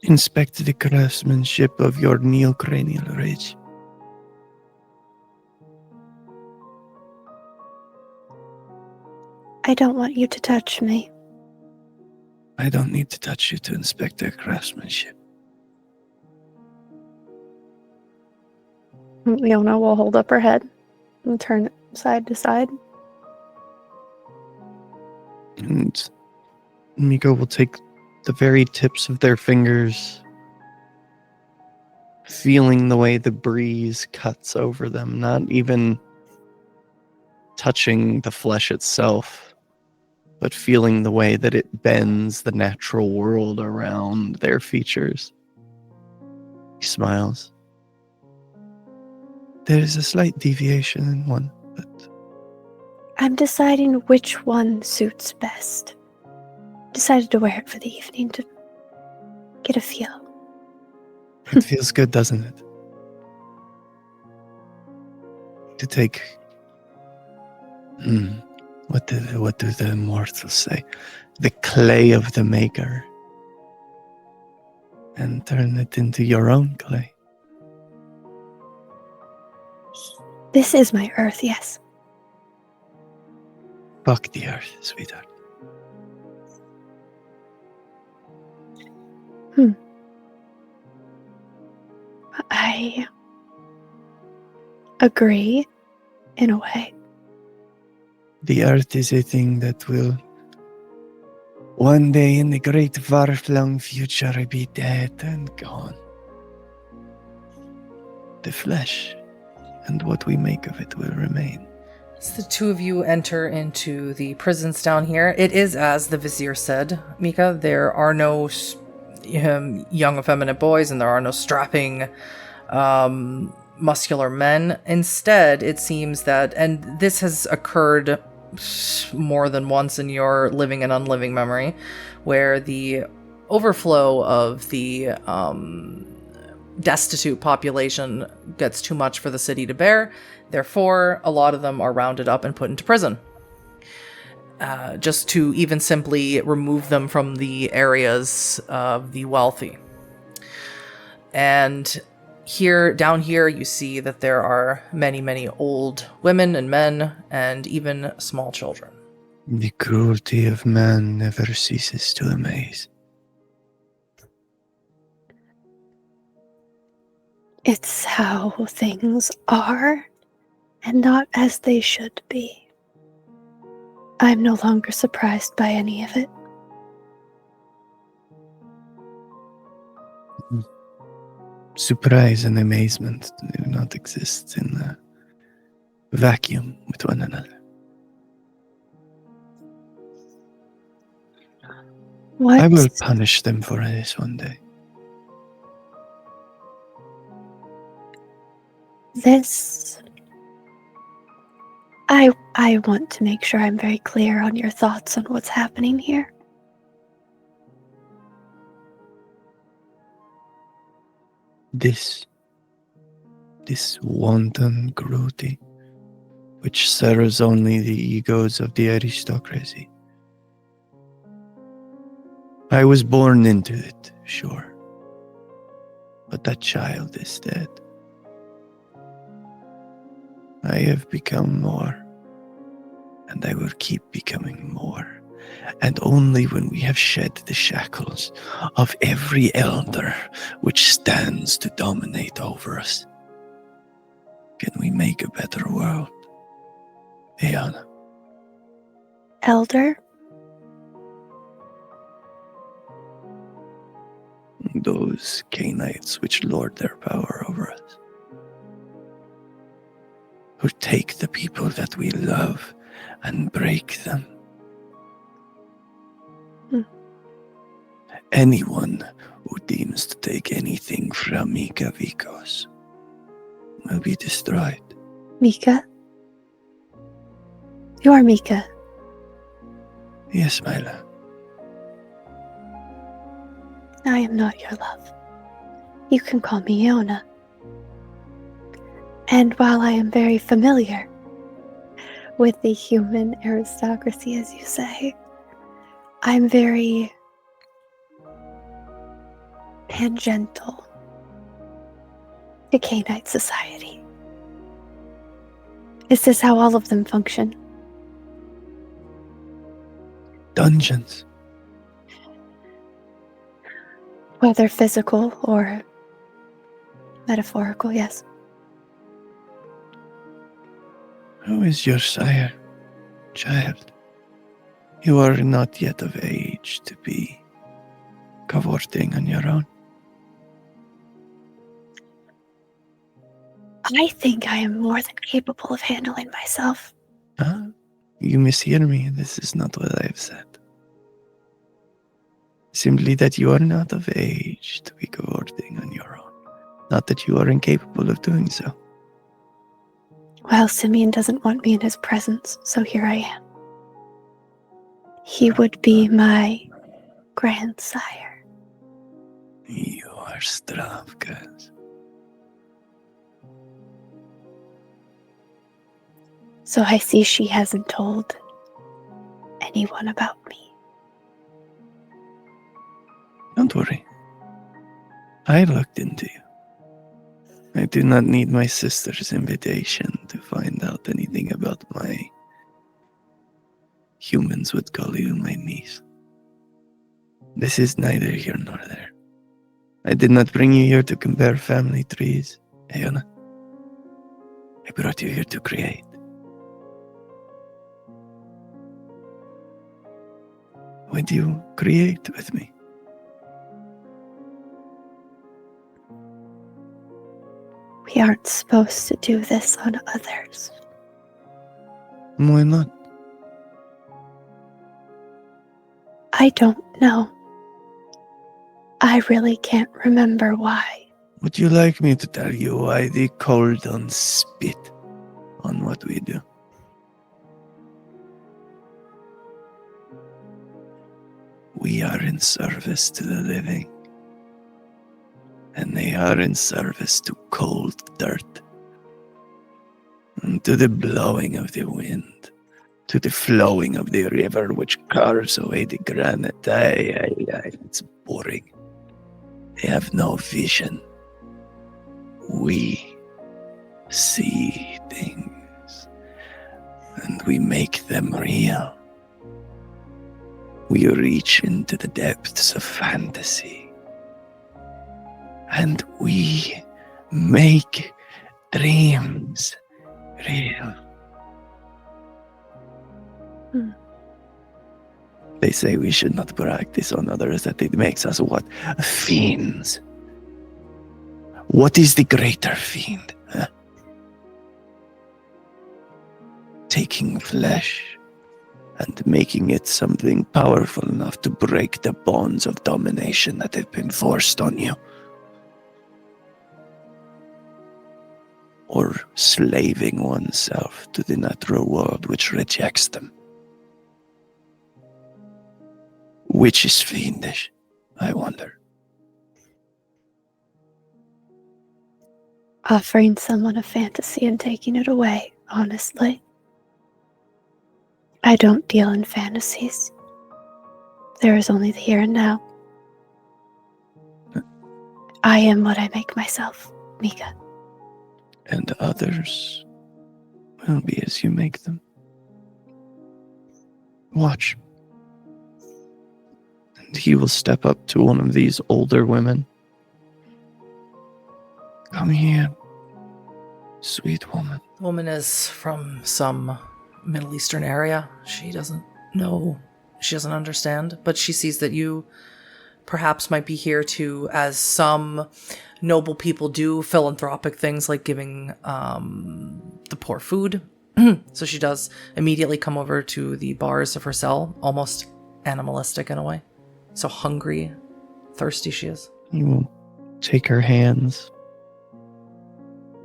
Inspect the craftsmanship of your neocranial ridge. I don't want you to touch me. I don't need to touch you to inspect their craftsmanship. Iona will hold up her head and turn it side to side. And Miko will take the very tips of their fingers, feeling the way the breeze cuts over them, not even touching the flesh itself, but feeling the way that it bends the natural world around their features. He smiles. There is a slight deviation in one, but I'm deciding which one suits best. Decided to wear it for the evening to get a feel. it feels good, doesn't it? To take... What do the immortals say? The clay of the maker and turn it into your own clay. This is my earth, yes. Fuck the earth, sweetheart. I agree in a way. The earth is a thing that will one day in the great far-flung future be dead and gone. The flesh and what we make of it will remain. As the two of you enter into the prisons down here, it is as the Vizier said, Mika. There are no young effeminate boys and there are no strapping muscular men. Instead, it seems that, and this has occurred more than once in your living and unliving memory, where the overflow of the destitute population gets too much for the city to bear. Therefore, a lot of them are rounded up and put into prison. Just to even simply remove them from the areas of the wealthy. And down here, you see that there are many, many old women and men, and even small children. The cruelty of man never ceases to amaze. It's how things are, and not as they should be. I'm no longer surprised by any of it. Surprise and amazement do not exist in a vacuum with one another. What? I will punish them for this one day. This... I want to make sure I'm very clear on your thoughts on what's happening here. This wanton cruelty, which serves only the egos of the aristocracy. I was born into it, sure, but that child is dead. I have become more, and I will keep becoming more. And only when we have shed the shackles of every elder which stands to dominate over us, can we make a better world. Ayana. Elder? Those Canaanites which lord their power over us. Who take the people that we love and break them. Anyone who deems to take anything from Mika Vikos will be destroyed. Mika? You are Mika. Yes, my love. I am not your love. You can call me Iona. And while I am very familiar with the human aristocracy, as you say, I'm very tangential to Canaanite society. Is this how all of them function? Dungeons. Whether physical or metaphorical, yes. Who is your sire, child? You are not yet of age to be cavorting on your own. I think I am more than capable of handling myself. You mishear me. This is not what I have said. Simply that you are not of age to be cavorting on your own. Not that you are incapable of doing so. Well, Simeon doesn't want me in his presence, so here I am. He would be my grandsire. You are Stravkas. So I see she hasn't told anyone about me. Don't worry. I looked into you. I do not need my sister's invitation to find out anything about my... Humans would call you my niece. This is neither here nor there. I did not bring you here to compare family trees, Aeona. I brought you here to create. Would you create with me? We aren't supposed to do this on others. Why not? I don't know. I really can't remember why. Would you like me to tell you why the cold don't spit on what we do? We are in service to the living, and they are in service to cold dirt, and to the blowing of the wind, to the flowing of the river which carves away the granite. It's boring. They have no vision. We see things, and we make them real. We reach into the depths of fantasy, and we make dreams real. They say we should not practice on others, that it makes us what? Fiends. What is the greater fiend? Huh? Taking flesh and making it something powerful enough to break the bonds of domination that have been forced on you. Or slaving oneself to the natural world which rejects them. Which is fiendish, I wonder. Offering someone a fantasy and taking it away, honestly. I don't deal in fantasies. There is only the here and now. I am what I make myself, Mika. And others will be as you make them. Watch. And he will step up to one of these older women. Come here, sweet woman. The woman is from some Middle Eastern area. She doesn't know, she doesn't understand, but she sees that you perhaps might be here to, as some noble people do, philanthropic things like giving the poor food. So she does immediately come over to the bars of her cell, almost animalistic in a way. So hungry, thirsty she is. You will take her hands,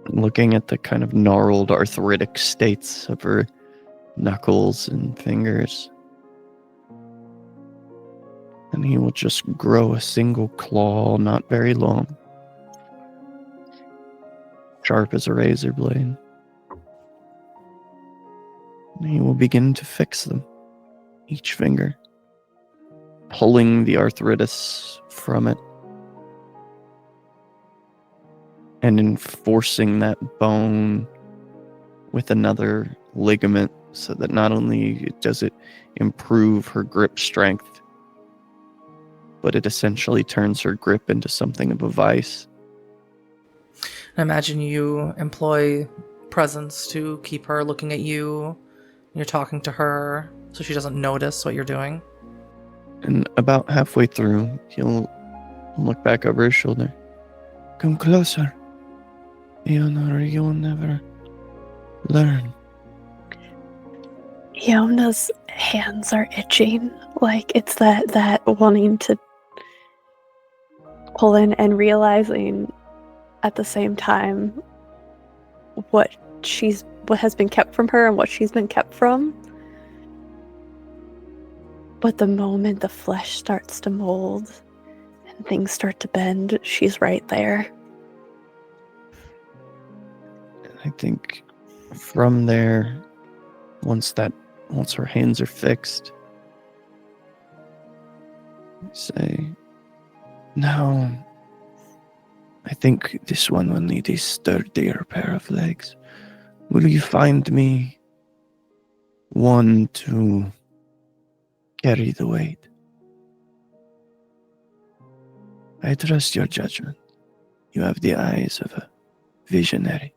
looking at the kind of gnarled arthritic states of her knuckles and fingers. And he will just grow a single claw, not very long, sharp as a razor blade. And he will begin to fix them, each finger, pulling the arthritis from it and enforcing that bone with another ligament, so that not only does it improve her grip strength, but it essentially turns her grip into something of a vice. I imagine you employ presence to keep her looking at you. You're talking to her so she doesn't notice what you're doing. And about halfway through, he'll look back over his shoulder. Come closer. Aeona, or you'll never learn. Iona's hands are itching. Like, it's that wanting to pull in and realizing at the same time what has been kept from her and what she's been kept from. But the moment the flesh starts to mold and things start to bend, she's right there. I think from there, once her hands are fixed, say, now, I think this one will need a sturdier pair of legs. Will you find me one to carry the weight? I trust your judgment. You have the eyes of a visionary.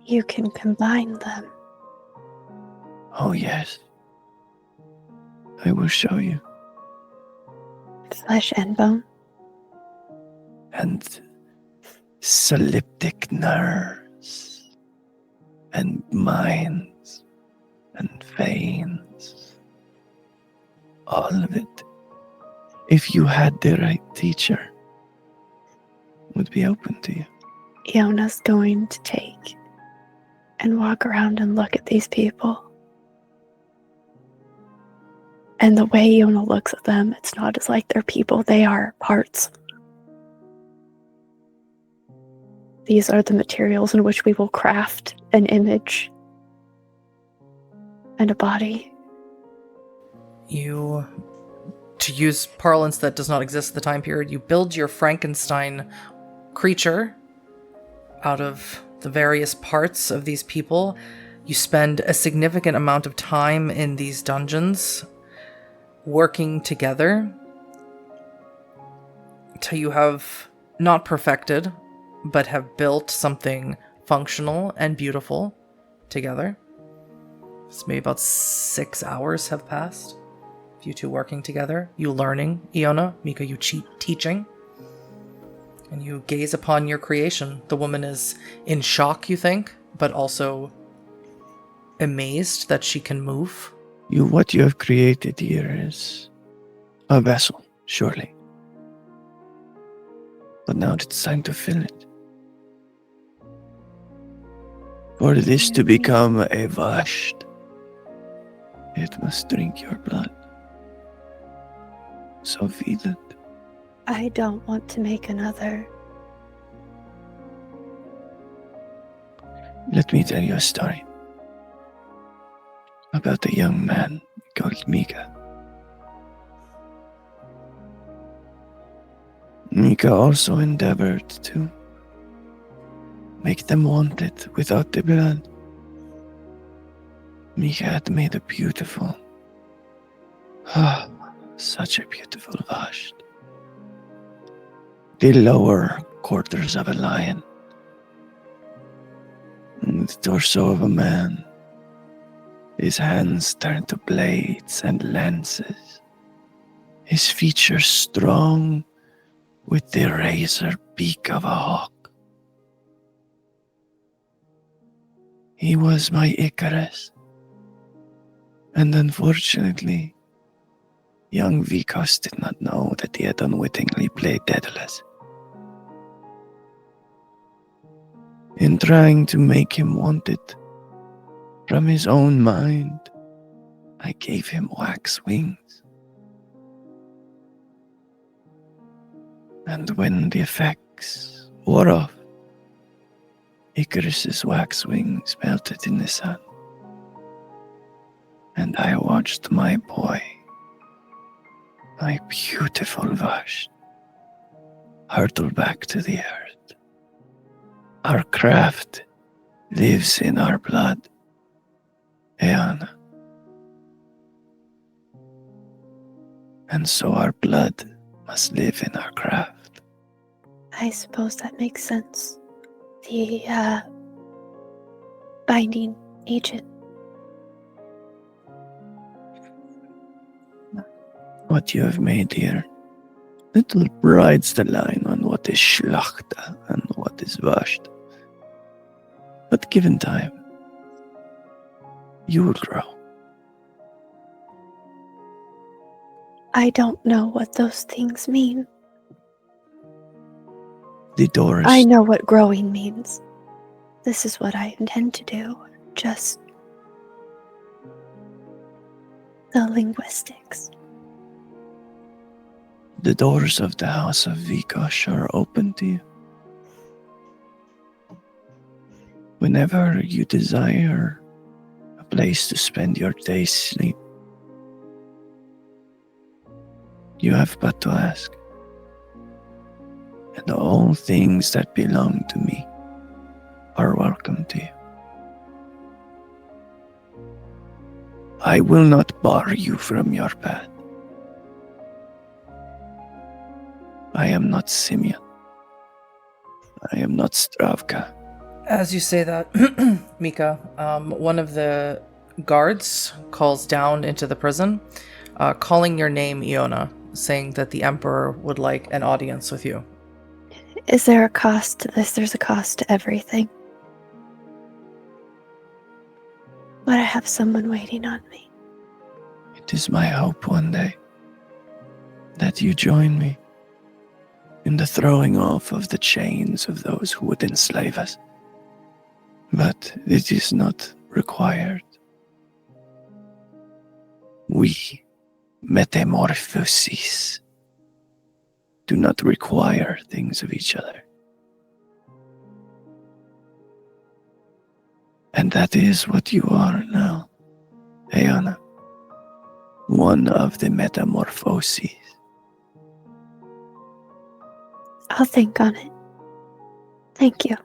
You can combine them. Oh, yes. I will show you. Flesh and bone. And synaptic nerves. And minds. And veins. All of it. If you had the right teacher, would be open to you. Iona's going to take and walk around and look at these people. And the way Iona looks at them, it's not as like they're people, they are parts. These are the materials in which we will craft an image and a body. You, to use parlance that does not exist at the time period, you build your Frankenstein creature out of the various parts of these people. You spend a significant amount of time in these dungeons working together till you have not perfected, but have built something functional and beautiful together. So maybe about 6 hours have passed. You two working together, you learning, Iona, Mika, you teaching. And you gaze upon your creation. The woman is in shock, you think, but also amazed that she can move. What you have created here is a vessel, surely. But now it's time to fill it. For this to become a Vasht, it must drink your blood. So feed it. I don't want to make another. Let me tell you a story about a young man called Mika. Mika also endeavored to make them want it without the blood. Mika had made a beautiful, such a beautiful Vasht. The lower quarters of a lion, and the torso of a man, his hands turned to blades and lances, his features strong with the razor beak of a hawk. He was my Icarus, and unfortunately, young Vikos did not know that he had unwittingly played Daedalus. In trying to make him want it from his own mind, I gave him wax wings. And when the effects wore off, Icarus's wax wings melted in the sun. And I watched my boy, my beautiful Vasht, hurtle back to the earth. Our craft lives in our blood, Eana. And so our blood must live in our craft. I suppose that makes sense. The binding agent. What you have made here, little brides the line on what is Schlachta and what is Vasht. But given time, you will grow. I don't know what those things mean. The doors. I know what growing means. This is what I intend to do. Just the linguistics. The doors of the House of Vikosh are open to you. Whenever you desire a place to spend your day's sleep, you have but to ask. And all things that belong to me are welcome to you. I will not bar you from your path. I am not Simeon. I am not Stravka. As you say that, Mika, one of the guards calls down into the prison, calling your name, Iona, saying that the Emperor would like an audience with you. Is there a cost to this? There's a cost to everything. But I have someone waiting on me. It is my hope one day that you join me in the throwing off of the chains of those who would enslave us. But it is not required. We, metamorphoses, do not require things of each other. And that is what you are now, Aeona. One of the metamorphoses. I'll think on it. Thank you.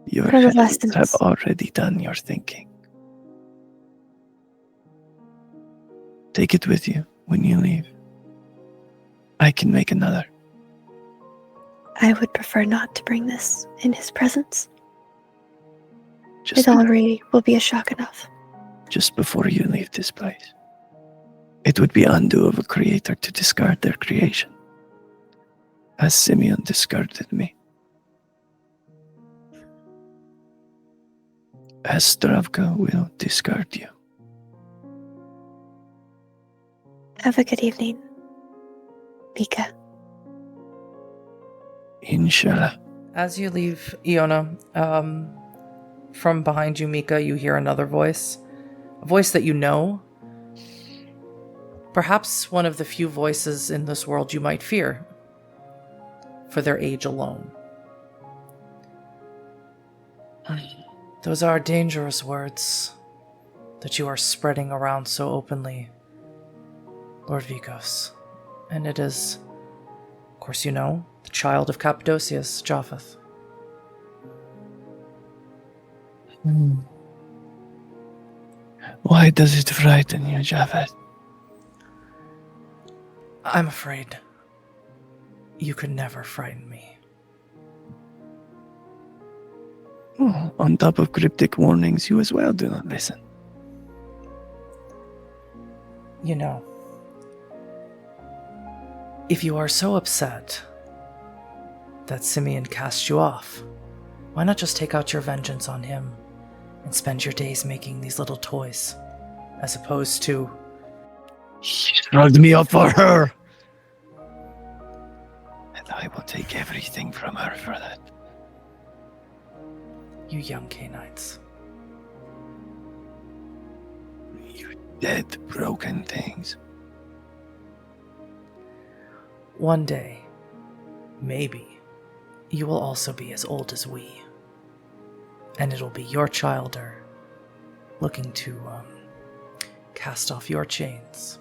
Your For the hands lessons. have already done your thinking. Take it with you when you leave. I can make another. I would prefer not to bring this in his presence. Just, It already will be a shock enough. just before you leave this place. It would be undue of a creator to discard their creation, as Simeon discarded me. As Stravka will discard you. Have a good evening, Mika. Inshallah. As you leave, Iona, from behind you, Mika, you hear another voice. A voice that you know. Perhaps one of the few voices in this world you might fear, for their age alone. Those are dangerous words that you are spreading around so openly, Lord Vikos. And it is, of course you know, the child of Cappadocius, Japheth. Why does it frighten you, Japheth? I'm afraid you could never frighten me. Oh, on top of cryptic warnings, you as well do not listen. You know, if you are so upset that Simeon cast you off, why not just take out your vengeance on him and spend your days making these little toys, as opposed to... He shrugged me up for her. And I will take everything from her for that. You young canines. You dead, broken things. One day, maybe, you will also be as old as we. And it'll be your childer looking to, cast off your chains.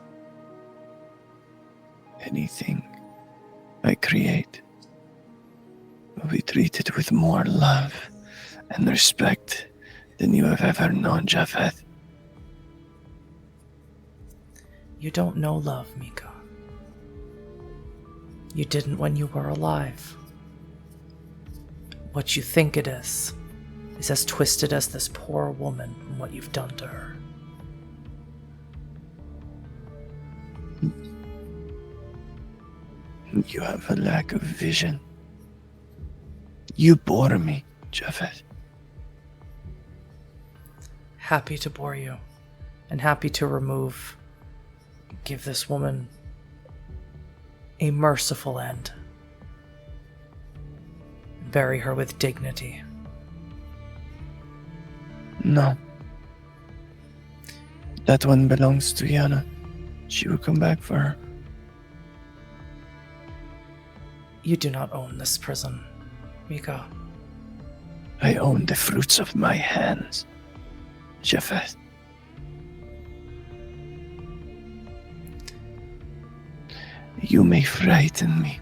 Anything I create will be treated with more love and respect than you have ever known, Japheth. You don't know love, Mika. You didn't when you were alive. What you think it is as twisted as this poor woman and what you've done to her. You have a lack of vision. You bore me, Japheth. Happy to bore you, and happy to give this woman a merciful end. Bury her with dignity. No. That one belongs to Yana. She will come back for her. You do not own this prison, Mika. I own the fruits of my hands, Japhet. You may frighten me.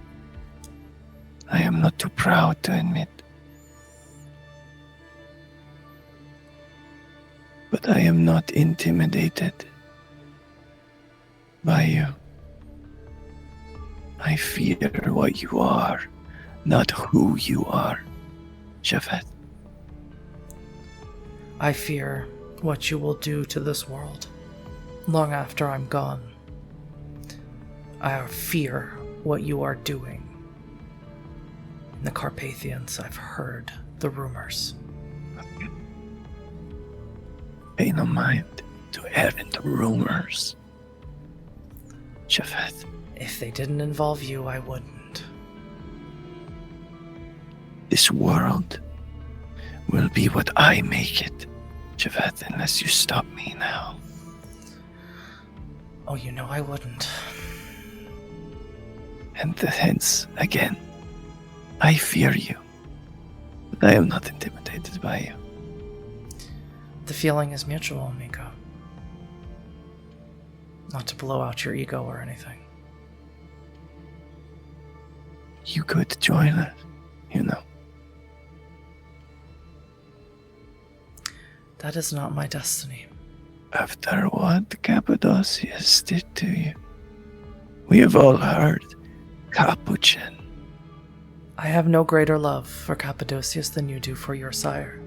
I am not too proud to admit. But I am not intimidated by you. I fear what you are, not who you are, Japhet. I fear what you will do to this world long after I'm gone. I fear what you are doing. In the Carpathians, I've heard the rumors. Pay no mind to errant rumors, Japhet. If they didn't involve you, I wouldn't. This world will be what I make it, Japhet, unless you stop me now. Oh, you know I wouldn't. And hence, again, I fear you, but I am not intimidated by you. The feeling is mutual, Miko. Not to blow out your ego or anything. You could join us, you know. That is not my destiny. After what Cappadocius did to you, we have all heard Capuchin. I have no greater love for Cappadocius than you do for your sire.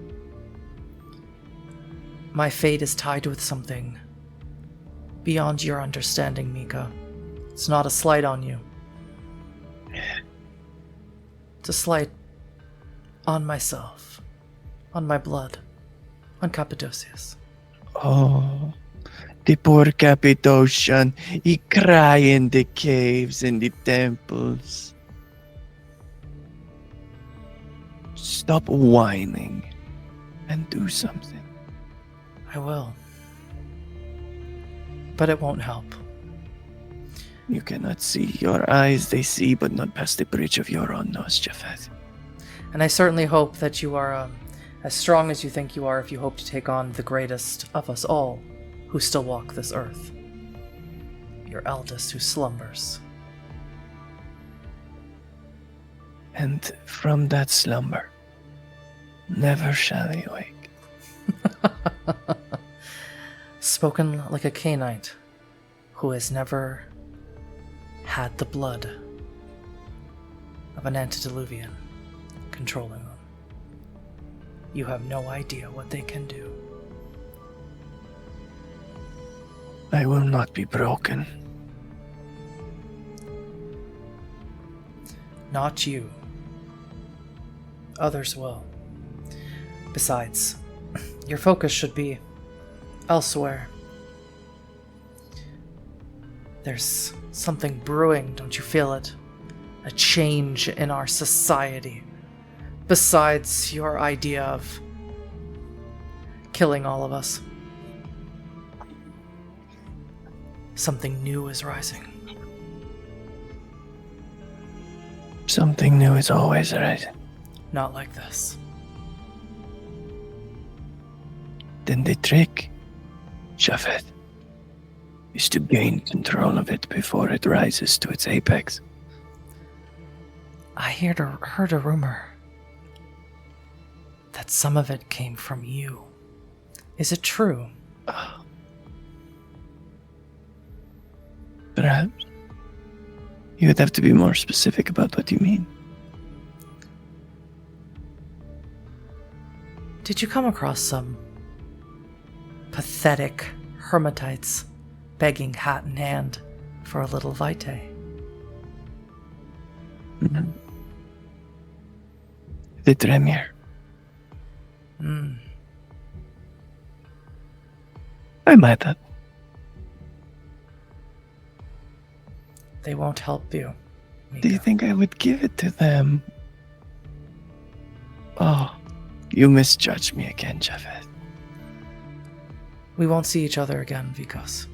My fate is tied with something beyond your understanding, Mika. It's not a slight on you. It's a slight on myself, on my blood, on Cappadocius. Oh, the poor Cappadocian, he cry in the caves and the temples. Stop whining and do something. I will. But it won't help. You cannot see. Your eyes, they see, but not past the bridge of your own nose, Japhet. And I certainly hope that you are as strong as you think you are if you hope to take on the greatest of us all who still walk this earth. Your eldest who slumbers. And from that slumber, never shall he wake. Spoken like a Canaanite who has never had the blood of an antediluvian controlling them. You have no idea what they can do. I will not be broken. Not you. Others will. Besides, your focus should be elsewhere. There's something brewing, don't you feel it? A change in our society. Besides your idea of killing all of us. Something new is rising. Something new is always rising. Not like this. Then the trick, Japhet, is to gain control of it before it rises to its apex. I heard a rumor that some of it came from you. Is it true? Perhaps. You would have to be more specific about what you mean. Did you come across some pathetic hermitites begging hat in hand for a little vitae? Mm-hmm. The Tremere. I might have. They won't help you. Do you think I would give it to them? Oh, you misjudged me again, Javed. We won't see each other again, Vikos.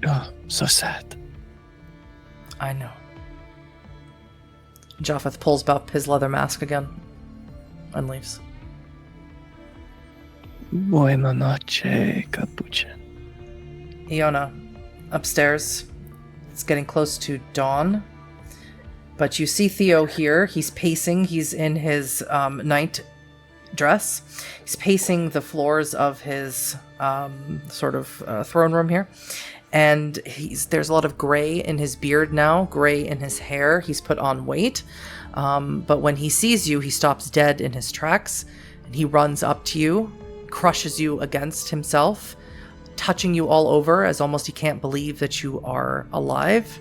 Oh, so sad. I know. Japheth pulls up his leather mask again and leaves. Buena noche, Capuchin. Iona, upstairs. It's getting close to dawn. But you see Theo here. He's pacing. He's in his night dress. He's pacing the floors of his throne room here. And there's a lot of gray in his beard now, gray in his hair. He's put on weight. But when he sees you, he stops dead in his tracks. And he runs up to you, crushes you against himself, touching you all over as almost he can't believe that you are alive.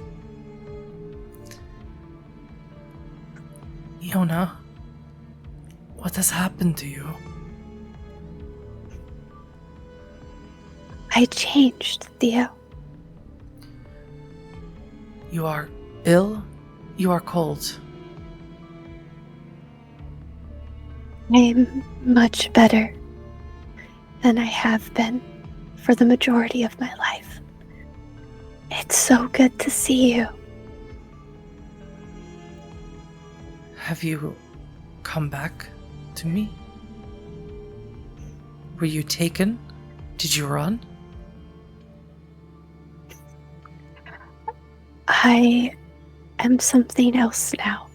Iona, what has happened to you? I changed, Theo. You are ill? You are cold. I'm much better than I have been for the majority of my life. It's so good to see you. Have you come back to me? Were you taken? Did you run? I am something else now.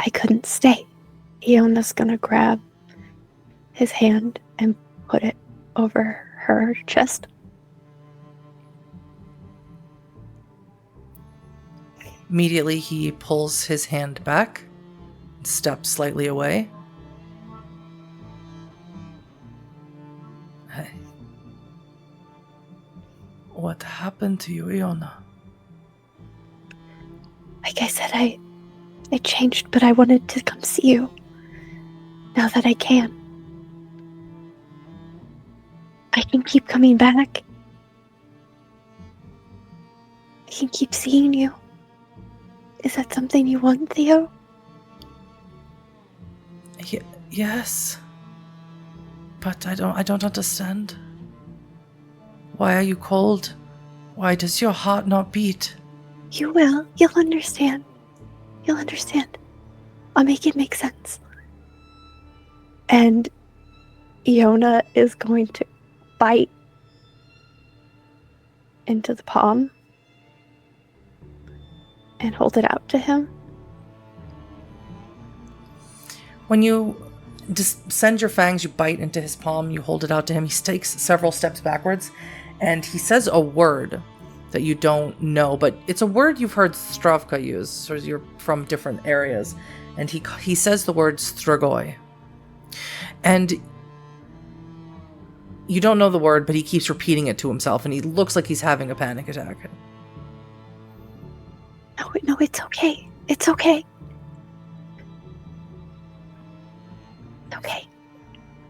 I couldn't stay. Iona's gonna grab his hand and put it over her chest. Immediately, he pulls his hand back, steps slightly away. Hey. What happened to you, Iona? Like I said, I changed, but I wanted to come see you. Now that I can. I can keep coming back. I can keep seeing you. Is that something you want, Theo? Yes. But I don't understand. Why are you cold? Why does your heart not beat? You will. You'll understand. You'll understand. I'll make it make sense. And Iona is going to bite into the palm and hold it out to him. When you just send your fangs, you bite into his palm, you hold it out to him. He takes several steps backwards, and he says a word that you don't know, but it's a word you've heard Stravka use, so you're from different areas. And he says the word Stragoi. And you don't know the word, but he keeps repeating it to himself, and he looks like he's having a panic attack. No, it's okay. It's okay. Okay.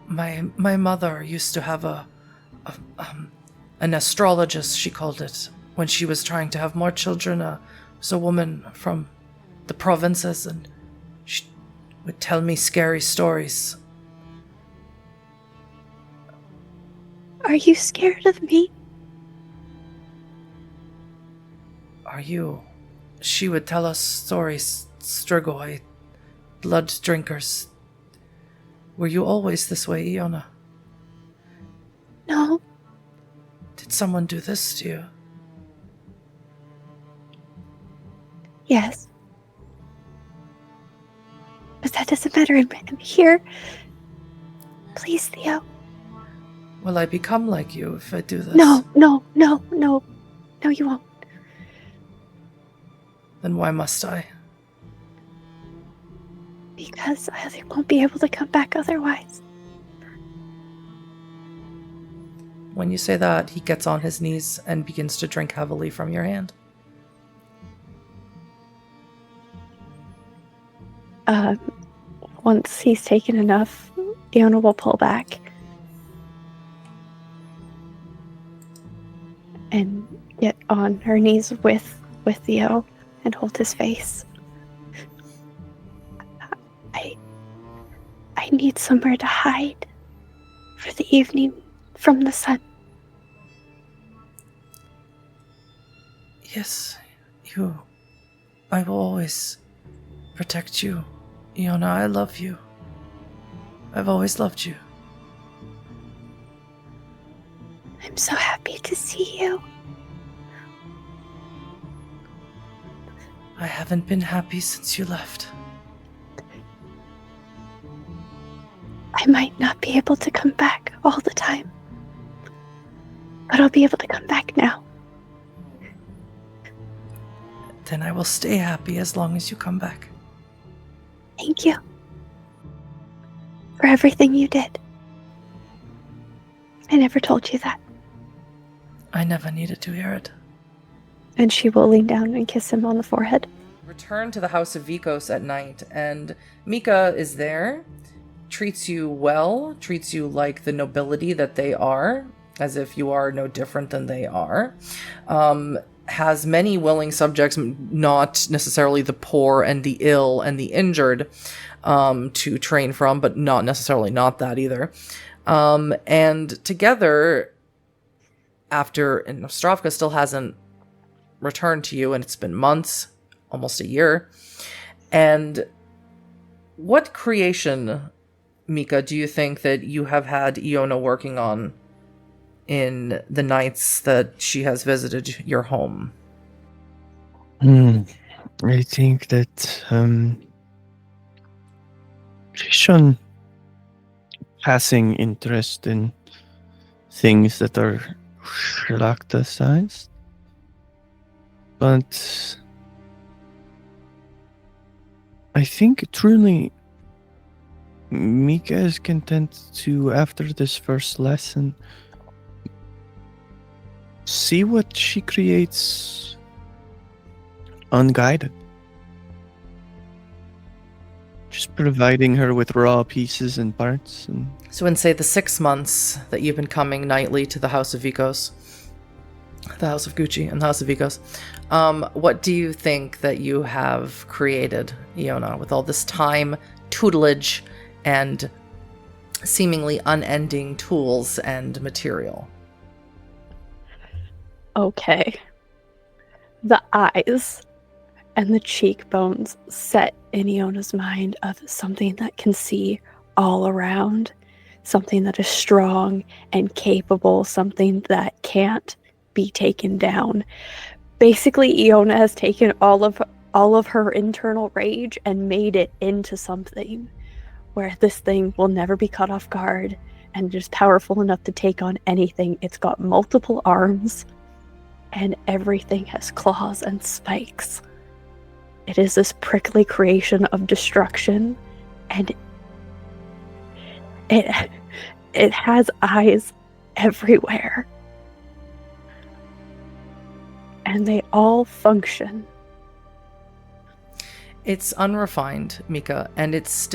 My mother used to have an astrologist, she called it, when she was trying to have more children. Was a woman from the provinces, and she would tell me scary stories. Are you scared of me? Are you? She would tell us stories, Strigoi, blood drinkers. Were you always this way, Iona? No. Did someone do this to you? Yes. But that doesn't matter. I'm here. Please, Theo. Will I become like you if I do this? No, you won't. Then why must I? Because I won't be able to come back otherwise. When you say that, he gets on his knees and begins to drink heavily from your hand. Once he's taken enough, Iona will pull back. And on her knees with Theo and hold his face. I need somewhere to hide for the evening from the sun. Yes, I will always protect you. Iona, I love you. I've always loved you. I'm so happy to see you. I haven't been happy since you left. I might not be able to come back all the time, but I'll be able to come back now. Then I will stay happy as long as you come back. Thank you for everything you did. I never told you that. I never needed to hear it. And she will lean down and kiss him on the forehead. Return to the house of Vikos at night, and Mika is there, treats you well, treats you like the nobility that they are, as if you are no different than they are. Has many willing subjects, not necessarily the poor and the ill and the injured, to train from, but not necessarily not that either. And together, and Ostrovka still hasn't returned to you, and it's been months, almost a year. And what creation, Mika, do you think that you have had Iona working on in the nights that she has visited your home? I think that she's shown passing interest in things that are Shlakta-sized, but I think truly Mika is content to, after this first lesson, see what she creates unguided. Just providing her with raw pieces and parts. So in, say, the 6 months that you've been coming nightly to the House of Vikos, the House of Gucci and the House of Vikos, what do you think that you have created, Iona, with all this time, tutelage, and seemingly unending tools and material? Okay. The eyes and the cheekbones set in Iona's mind of something that can see all around, something that is strong and capable, something that can't be taken down. Basically, Iona has taken all of her internal rage and made it into something where this thing will never be caught off guard and is powerful enough to take on anything. It's got multiple arms and everything has claws and spikes. It is this prickly creation of destruction, and it has eyes everywhere. And they all function. It's unrefined, Mika, and it's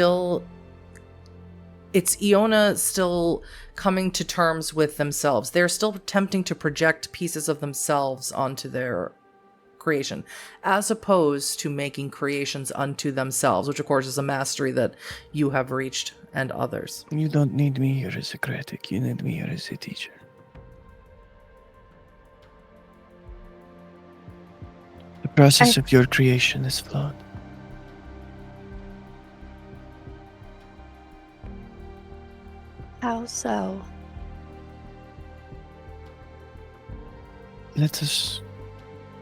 Iona still coming to terms with themselves. They're still attempting to project pieces of themselves onto their creation, as opposed to making creations unto themselves, which of course is a mastery that you have reached and others. You don't need me here as a critic, you need me here as a teacher. The process of your creation is flawed. How so? Let us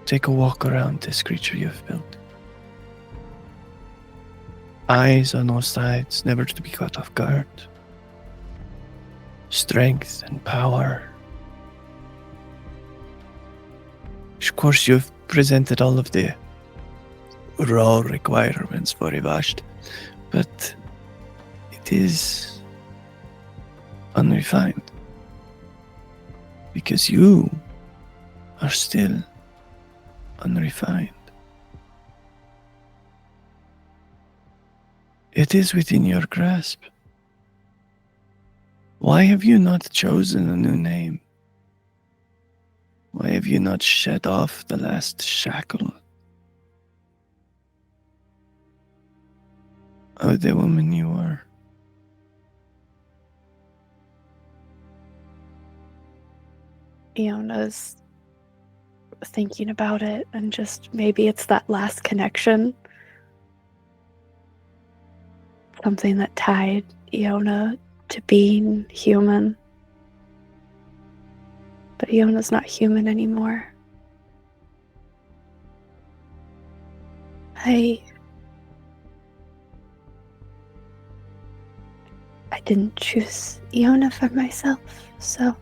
take a walk around this creature you've built. Eyes on all sides, never to be caught off guard. Strength and power. Of course, you've presented all of the raw requirements for Ivasht, but it is unrefined. Because you are still unrefined. It is within your grasp. Why have you not chosen a new name? Why have you not shed off the last shackle of the woman you were? Iona's thinking about it, and just maybe it's that last connection. Something that tied Iona to being human. But Iona's not human anymore. I didn't choose Iona for myself, so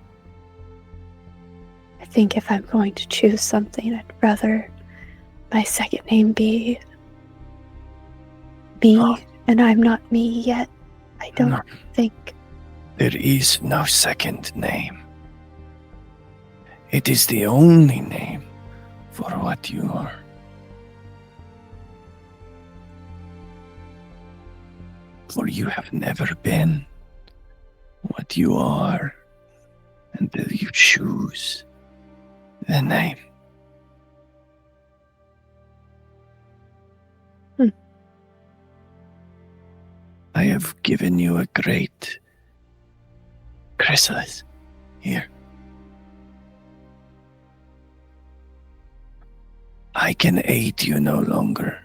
I think if I'm going to choose something, I'd rather my second name be me, and I'm not me yet. I don't think. There is no second name. It is the only name for what you are. For you have never been what you are until you choose the name. I have given you a great chrysalis here. I can aid you no longer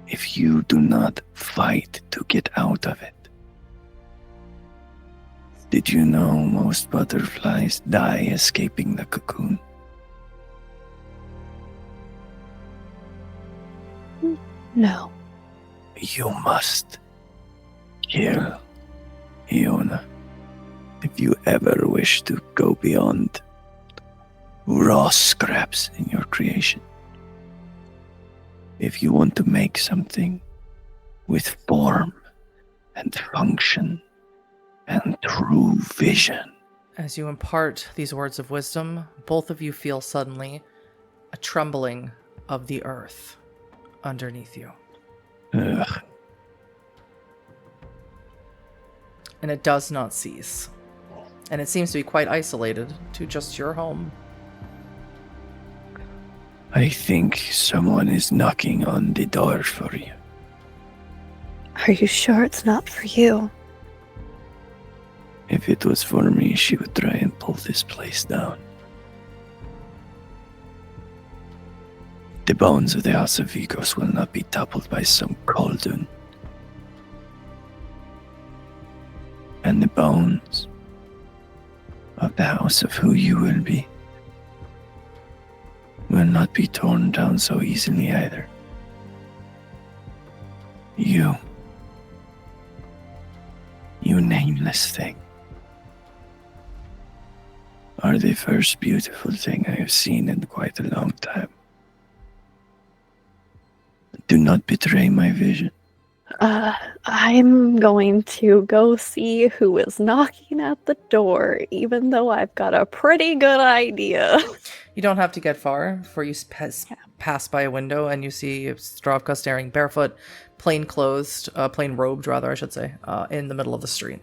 if you do not fight to get out of it. Did you know most butterflies die escaping the cocoon? No. You must kill Iona if you ever wish to go beyond raw scraps in your creation. If you want to make something with form and function and true vision. As you impart these words of wisdom, both of you feel suddenly a trembling of the earth underneath you. Ugh. And it does not cease. And it seems to be quite isolated to just your home. I think someone is knocking on the door for you. Are you sure it's not for you? If it was for me, she would try and pull this place down. The bones of the House of Vigos will not be toppled by some Koldun. And the bones of the house of who you will be will not be torn down so easily either. You nameless thing, are the first beautiful thing I have seen in quite a long time. Do not betray my vision. I'm going to go see who is knocking at the door, even though I've got a pretty good idea. You don't have to get far before you pass by a window and you see Stravka staring barefoot, plain robed rather, I should say, in the middle of the street.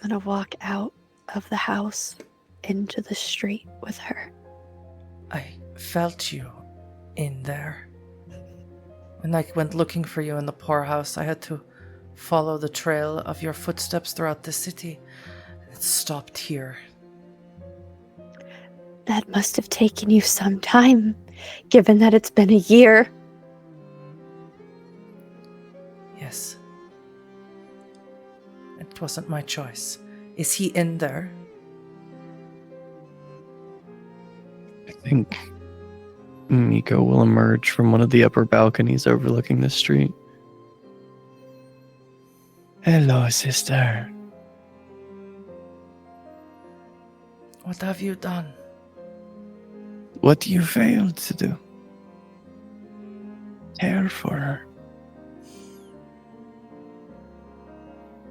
I'm gonna walk out of the house into the street with her. I felt you in there. When I went looking for you in the poorhouse, I had to follow the trail of your footsteps throughout the city. It stopped here. That must have taken you some time, given that it's been a year. Yes. It wasn't my choice. Is he in there? I think Miko will emerge from one of the upper balconies overlooking the street. Hello, sister. What have you done? What you failed to do. Care for her.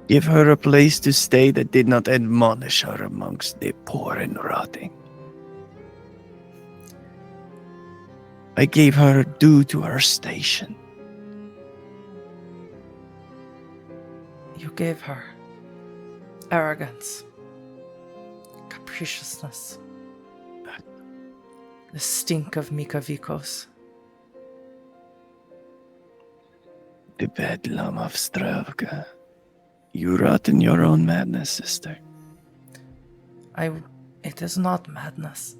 Give her a place to stay that did not admonish her amongst the poor and rotting. I gave her due to her station. You gave her arrogance, capriciousness. The stink of Mikavikos. The bedlam of Stravka. You rot in your own madness, sister. It is not madness.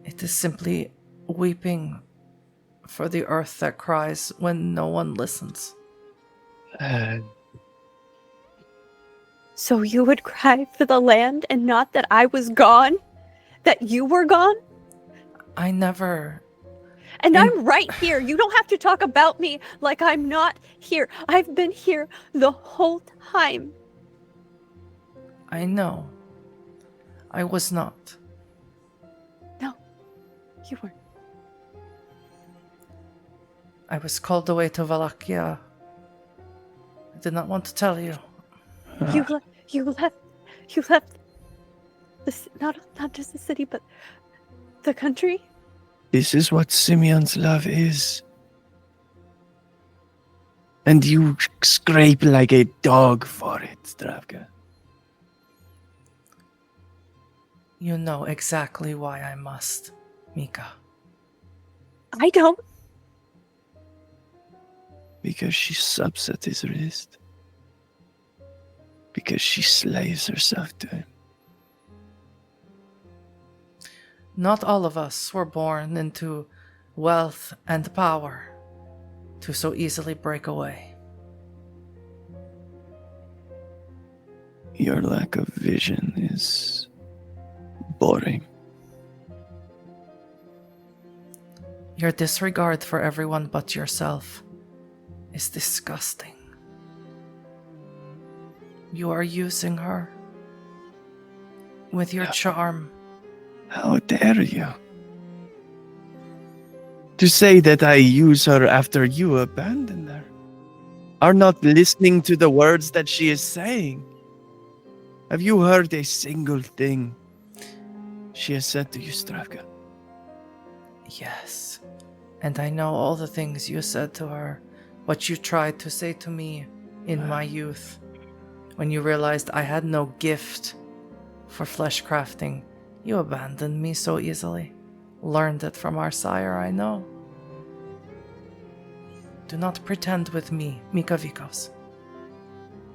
It is simply weeping for the earth that cries when no one listens. So you would cry for the land and not that I was gone? That you were gone? I never... And I'm right here. You don't have to talk about me like I'm not here. I've been here the whole time. I know. I was not. No, you weren't. I was called away to Wallachia. I did not want to tell you. You left this, not just the city, but the country? This is what Simeon's love is. And you scrape like a dog for it, Stravka. You know exactly why I must, Mika. I don't. Because she subs at his wrist. Because she slaves herself to him. Not all of us were born into wealth and power to so easily break away. Your lack of vision is boring. Your disregard for everyone but yourself is disgusting. You are using her with your charm. How dare you? To say that I use her after you abandon her. Are not listening to the words that she is saying. Have you heard a single thing she has said to you, Stravka? Yes, and I know all the things you said to her, what you tried to say to me in my youth, when you realized I had no gift for flesh crafting. You abandoned me so easily. Learned it from our sire, I know. Do not pretend with me, Mikavikos.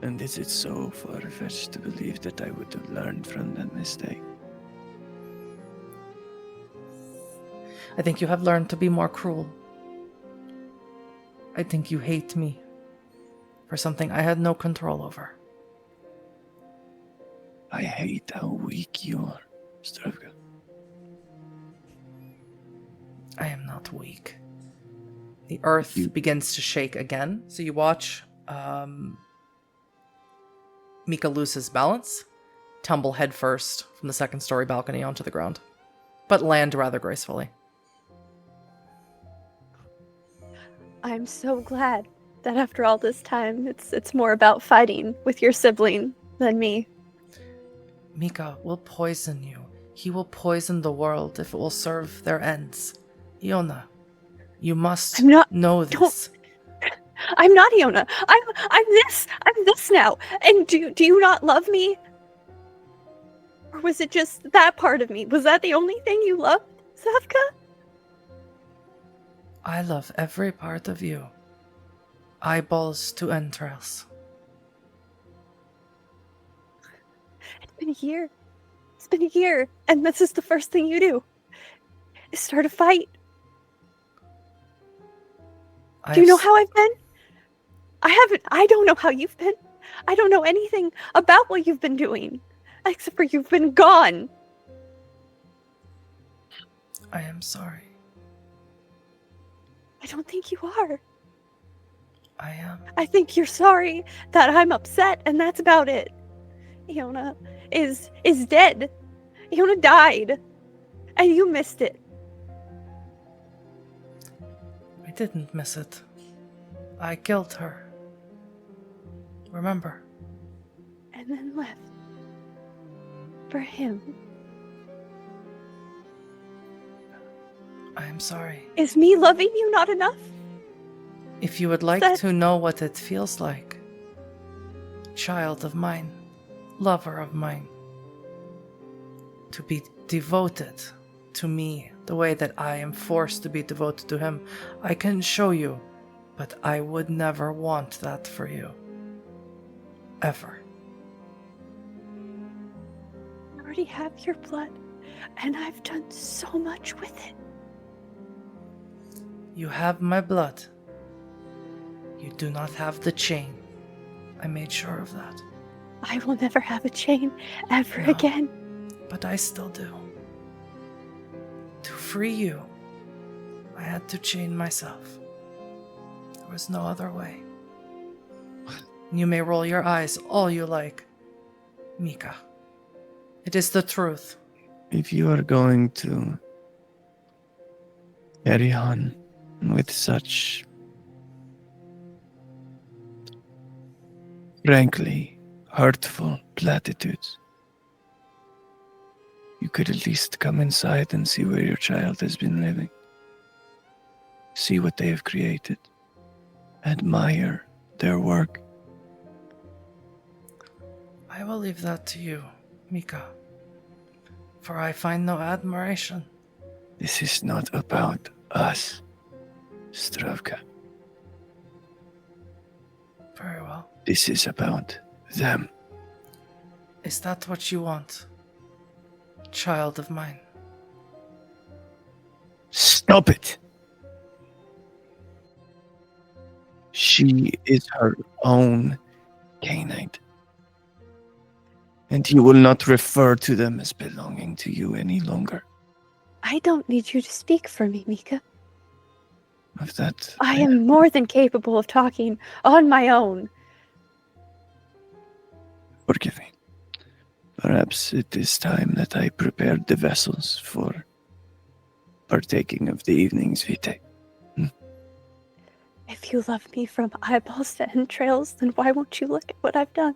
And is it so far-fetched to believe that I would have learned from that mistake? I think you have learned to be more cruel. I think you hate me for something I had no control over. I hate how weak you are, Stravka. I am not weak. The earth begins to shake again. So you watch Mika lose his balance, tumble headfirst from the second story balcony onto the ground, but land rather gracefully. I'm so glad that after all this time, it's more about fighting with your sibling than me. Mika will poison you. He will poison the world if it will serve their ends. Iona, you must know this. I'm not Iona. I'm this now. And do you not love me? Or was it just that part of me? Was that the only thing you loved, Savka? I love every part of you. Eyeballs to entrails. It's been a year. It's been a year. And this is the first thing you do. Is start a fight. Do you know how I've been? I don't know how you've been. I don't know anything about what you've been doing. Except for you've been gone. I am sorry. I don't think you are. I am. I think you're sorry that I'm upset, and that's about it. Iona is dead. Iona died. And you missed it. I didn't miss it. I killed her. Remember? And then left. For him. I am sorry. Is me loving you not enough? If you would like to know what it feels like, child of mine, lover of mine, to be devoted to me the way that I am forced to be devoted to him. I can show you, but I would never want that for you. Ever. I already have your blood, and I've done so much with it. You have my blood. You do not have the chain. I made sure of that. I will never have a chain ever No. again. But I still do. To free you, I had to chain myself. There was no other way. You may roll your eyes all you like, Mika. It is the truth. If you are going to carry on with such, frankly, hurtful platitudes, you could at least come inside and see where your child has been living. See what they have created. Admire their work. I will leave that to you, Mika. For I find no admiration. This is not about us, Stravka. Very well. This is about them. Is that what you want? Child of mine. Stop it! She is her own canine. And you will not refer to them as belonging to you any longer. I don't need you to speak for me, Mika. Of that, I am more than capable of talking on my own. forgive me. Perhaps it is time that I prepared the vessels for partaking of the evening's vitae. If you love me from eyeballs to entrails, then why won't you look at what I've done?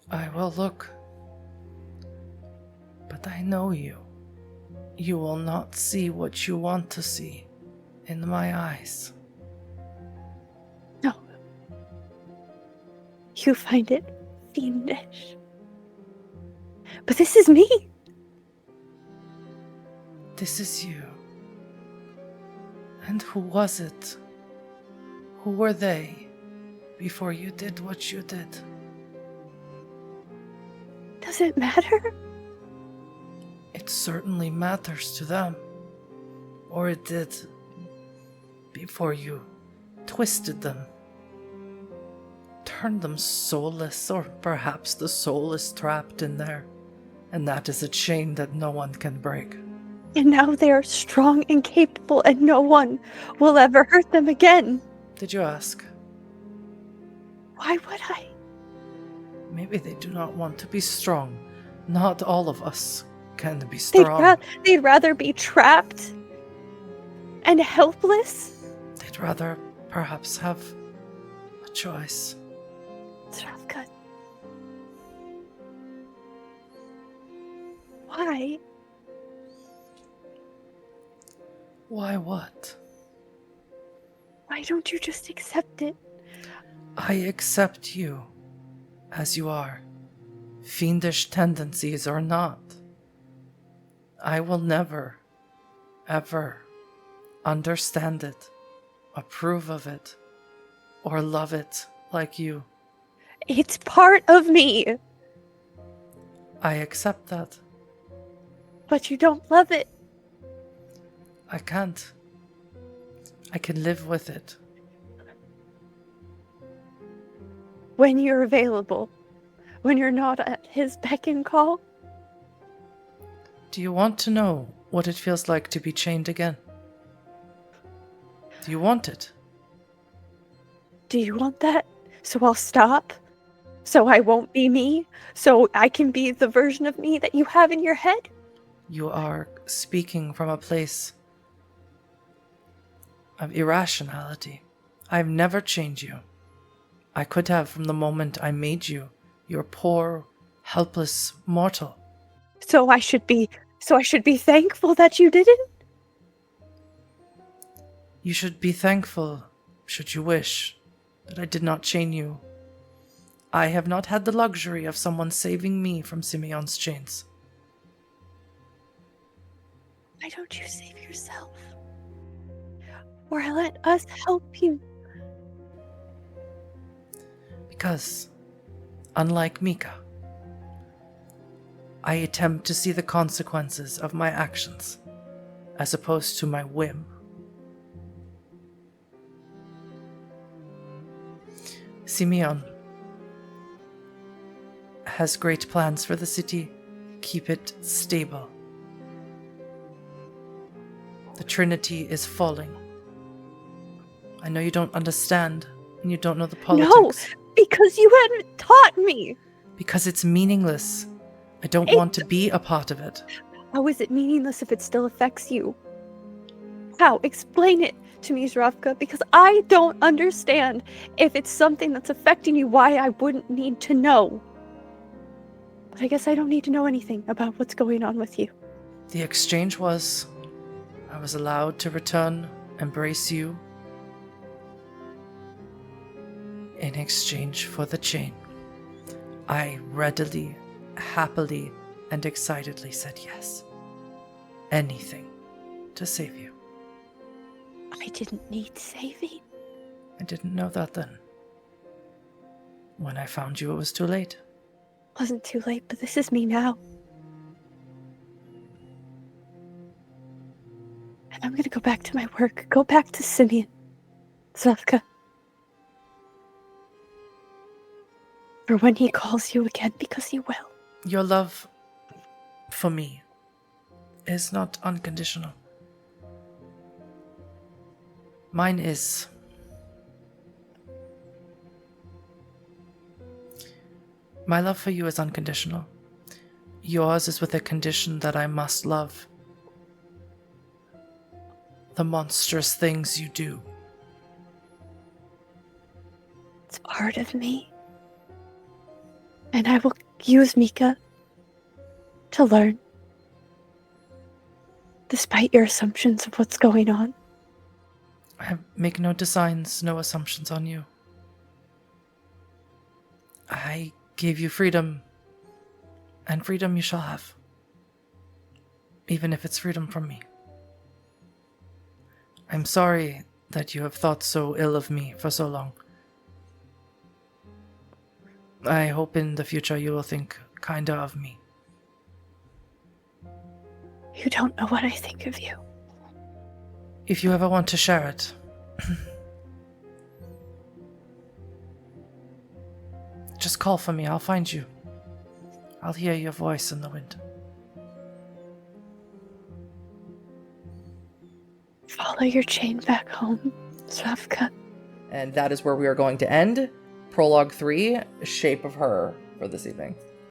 I will look. But I know you. You will not see what you want to see in my eyes. No. You find it fiendish. But this is me. This is you. And who was it? Who were they before you did what you did? Does it matter? It certainly matters to them. Or it did before you twisted them. Turned them soulless, or perhaps the soul is trapped in there. And that is a chain that no one can break. And now they are strong and capable, and no one will ever hurt them again. Did you ask? Why would I? Maybe they do not want to be strong. Not all of us can be strong. They'd rather be trapped and helpless. They'd rather perhaps have a choice. Stravka. Why? Why what? Why don't you just accept it? I accept you as you are, fiendish tendencies or not. I will never, ever understand it, approve of it, or love it like you. It's part of me, I accept that. but you don't love it. I can't. I can live with it. When you're available, when you're not at his beck and call. Do you want to know what it feels like to be chained again? Do you want it? Do you want that? So I'll stop? So I won't be me? So I can be the version of me that you have in your head? You are speaking from a place of irrationality. I've never chained you. I could have from the moment I made you, your poor, helpless mortal. So I should be thankful that you didn't? You should be thankful, should you wish, that I did not chain you. I have not had the luxury of someone saving me from Simeon's chains. Why don't you save yourself? Or let us help you? Because, unlike Mika, I attempt to see the consequences of my actions, as opposed to my whim. Simeon has great plans for the city. Keep it stable. The Trinity is falling. I know you don't understand, and you don't know the politics. No, because you hadn't taught me. Because it's meaningless. I don't want to be a part of it. How is it meaningless if it still affects you? How? Explain it to me, Zravka, because I don't understand. If it's something that's affecting you, why I wouldn't need to know. But I guess I don't need to know anything about what's going on with you. The exchange was, I was allowed to return, embrace you, in exchange for the chain. I readily, happily, and excitedly said yes. Anything to save you. I didn't need saving. I didn't know that then. When I found you, it was too late. Wasn't too late, but this is me now. And I'm gonna go back to my work. Go back to Simeon. Zravka. For when he calls you again, because he will. Your love for me is not unconditional. Mine is. My love for you is unconditional. Yours is with a condition that I must love. The monstrous things you do. It's part of me. And I will use Mika to learn. Despite your assumptions of what's going on. I make no designs, no assumptions on you. I gave you freedom, and freedom you shall have. Even if it's freedom from me. I'm sorry that you have thought so ill of me for so long. I hope in the future you will think kinder of me. You don't know what I think of you. If you ever want to share it, just call for me, I'll find you. I'll hear your voice in the wind. Follow your chain back home, Zravka. And that is where we are going to end Prologue 3, Shape of Her, for this evening.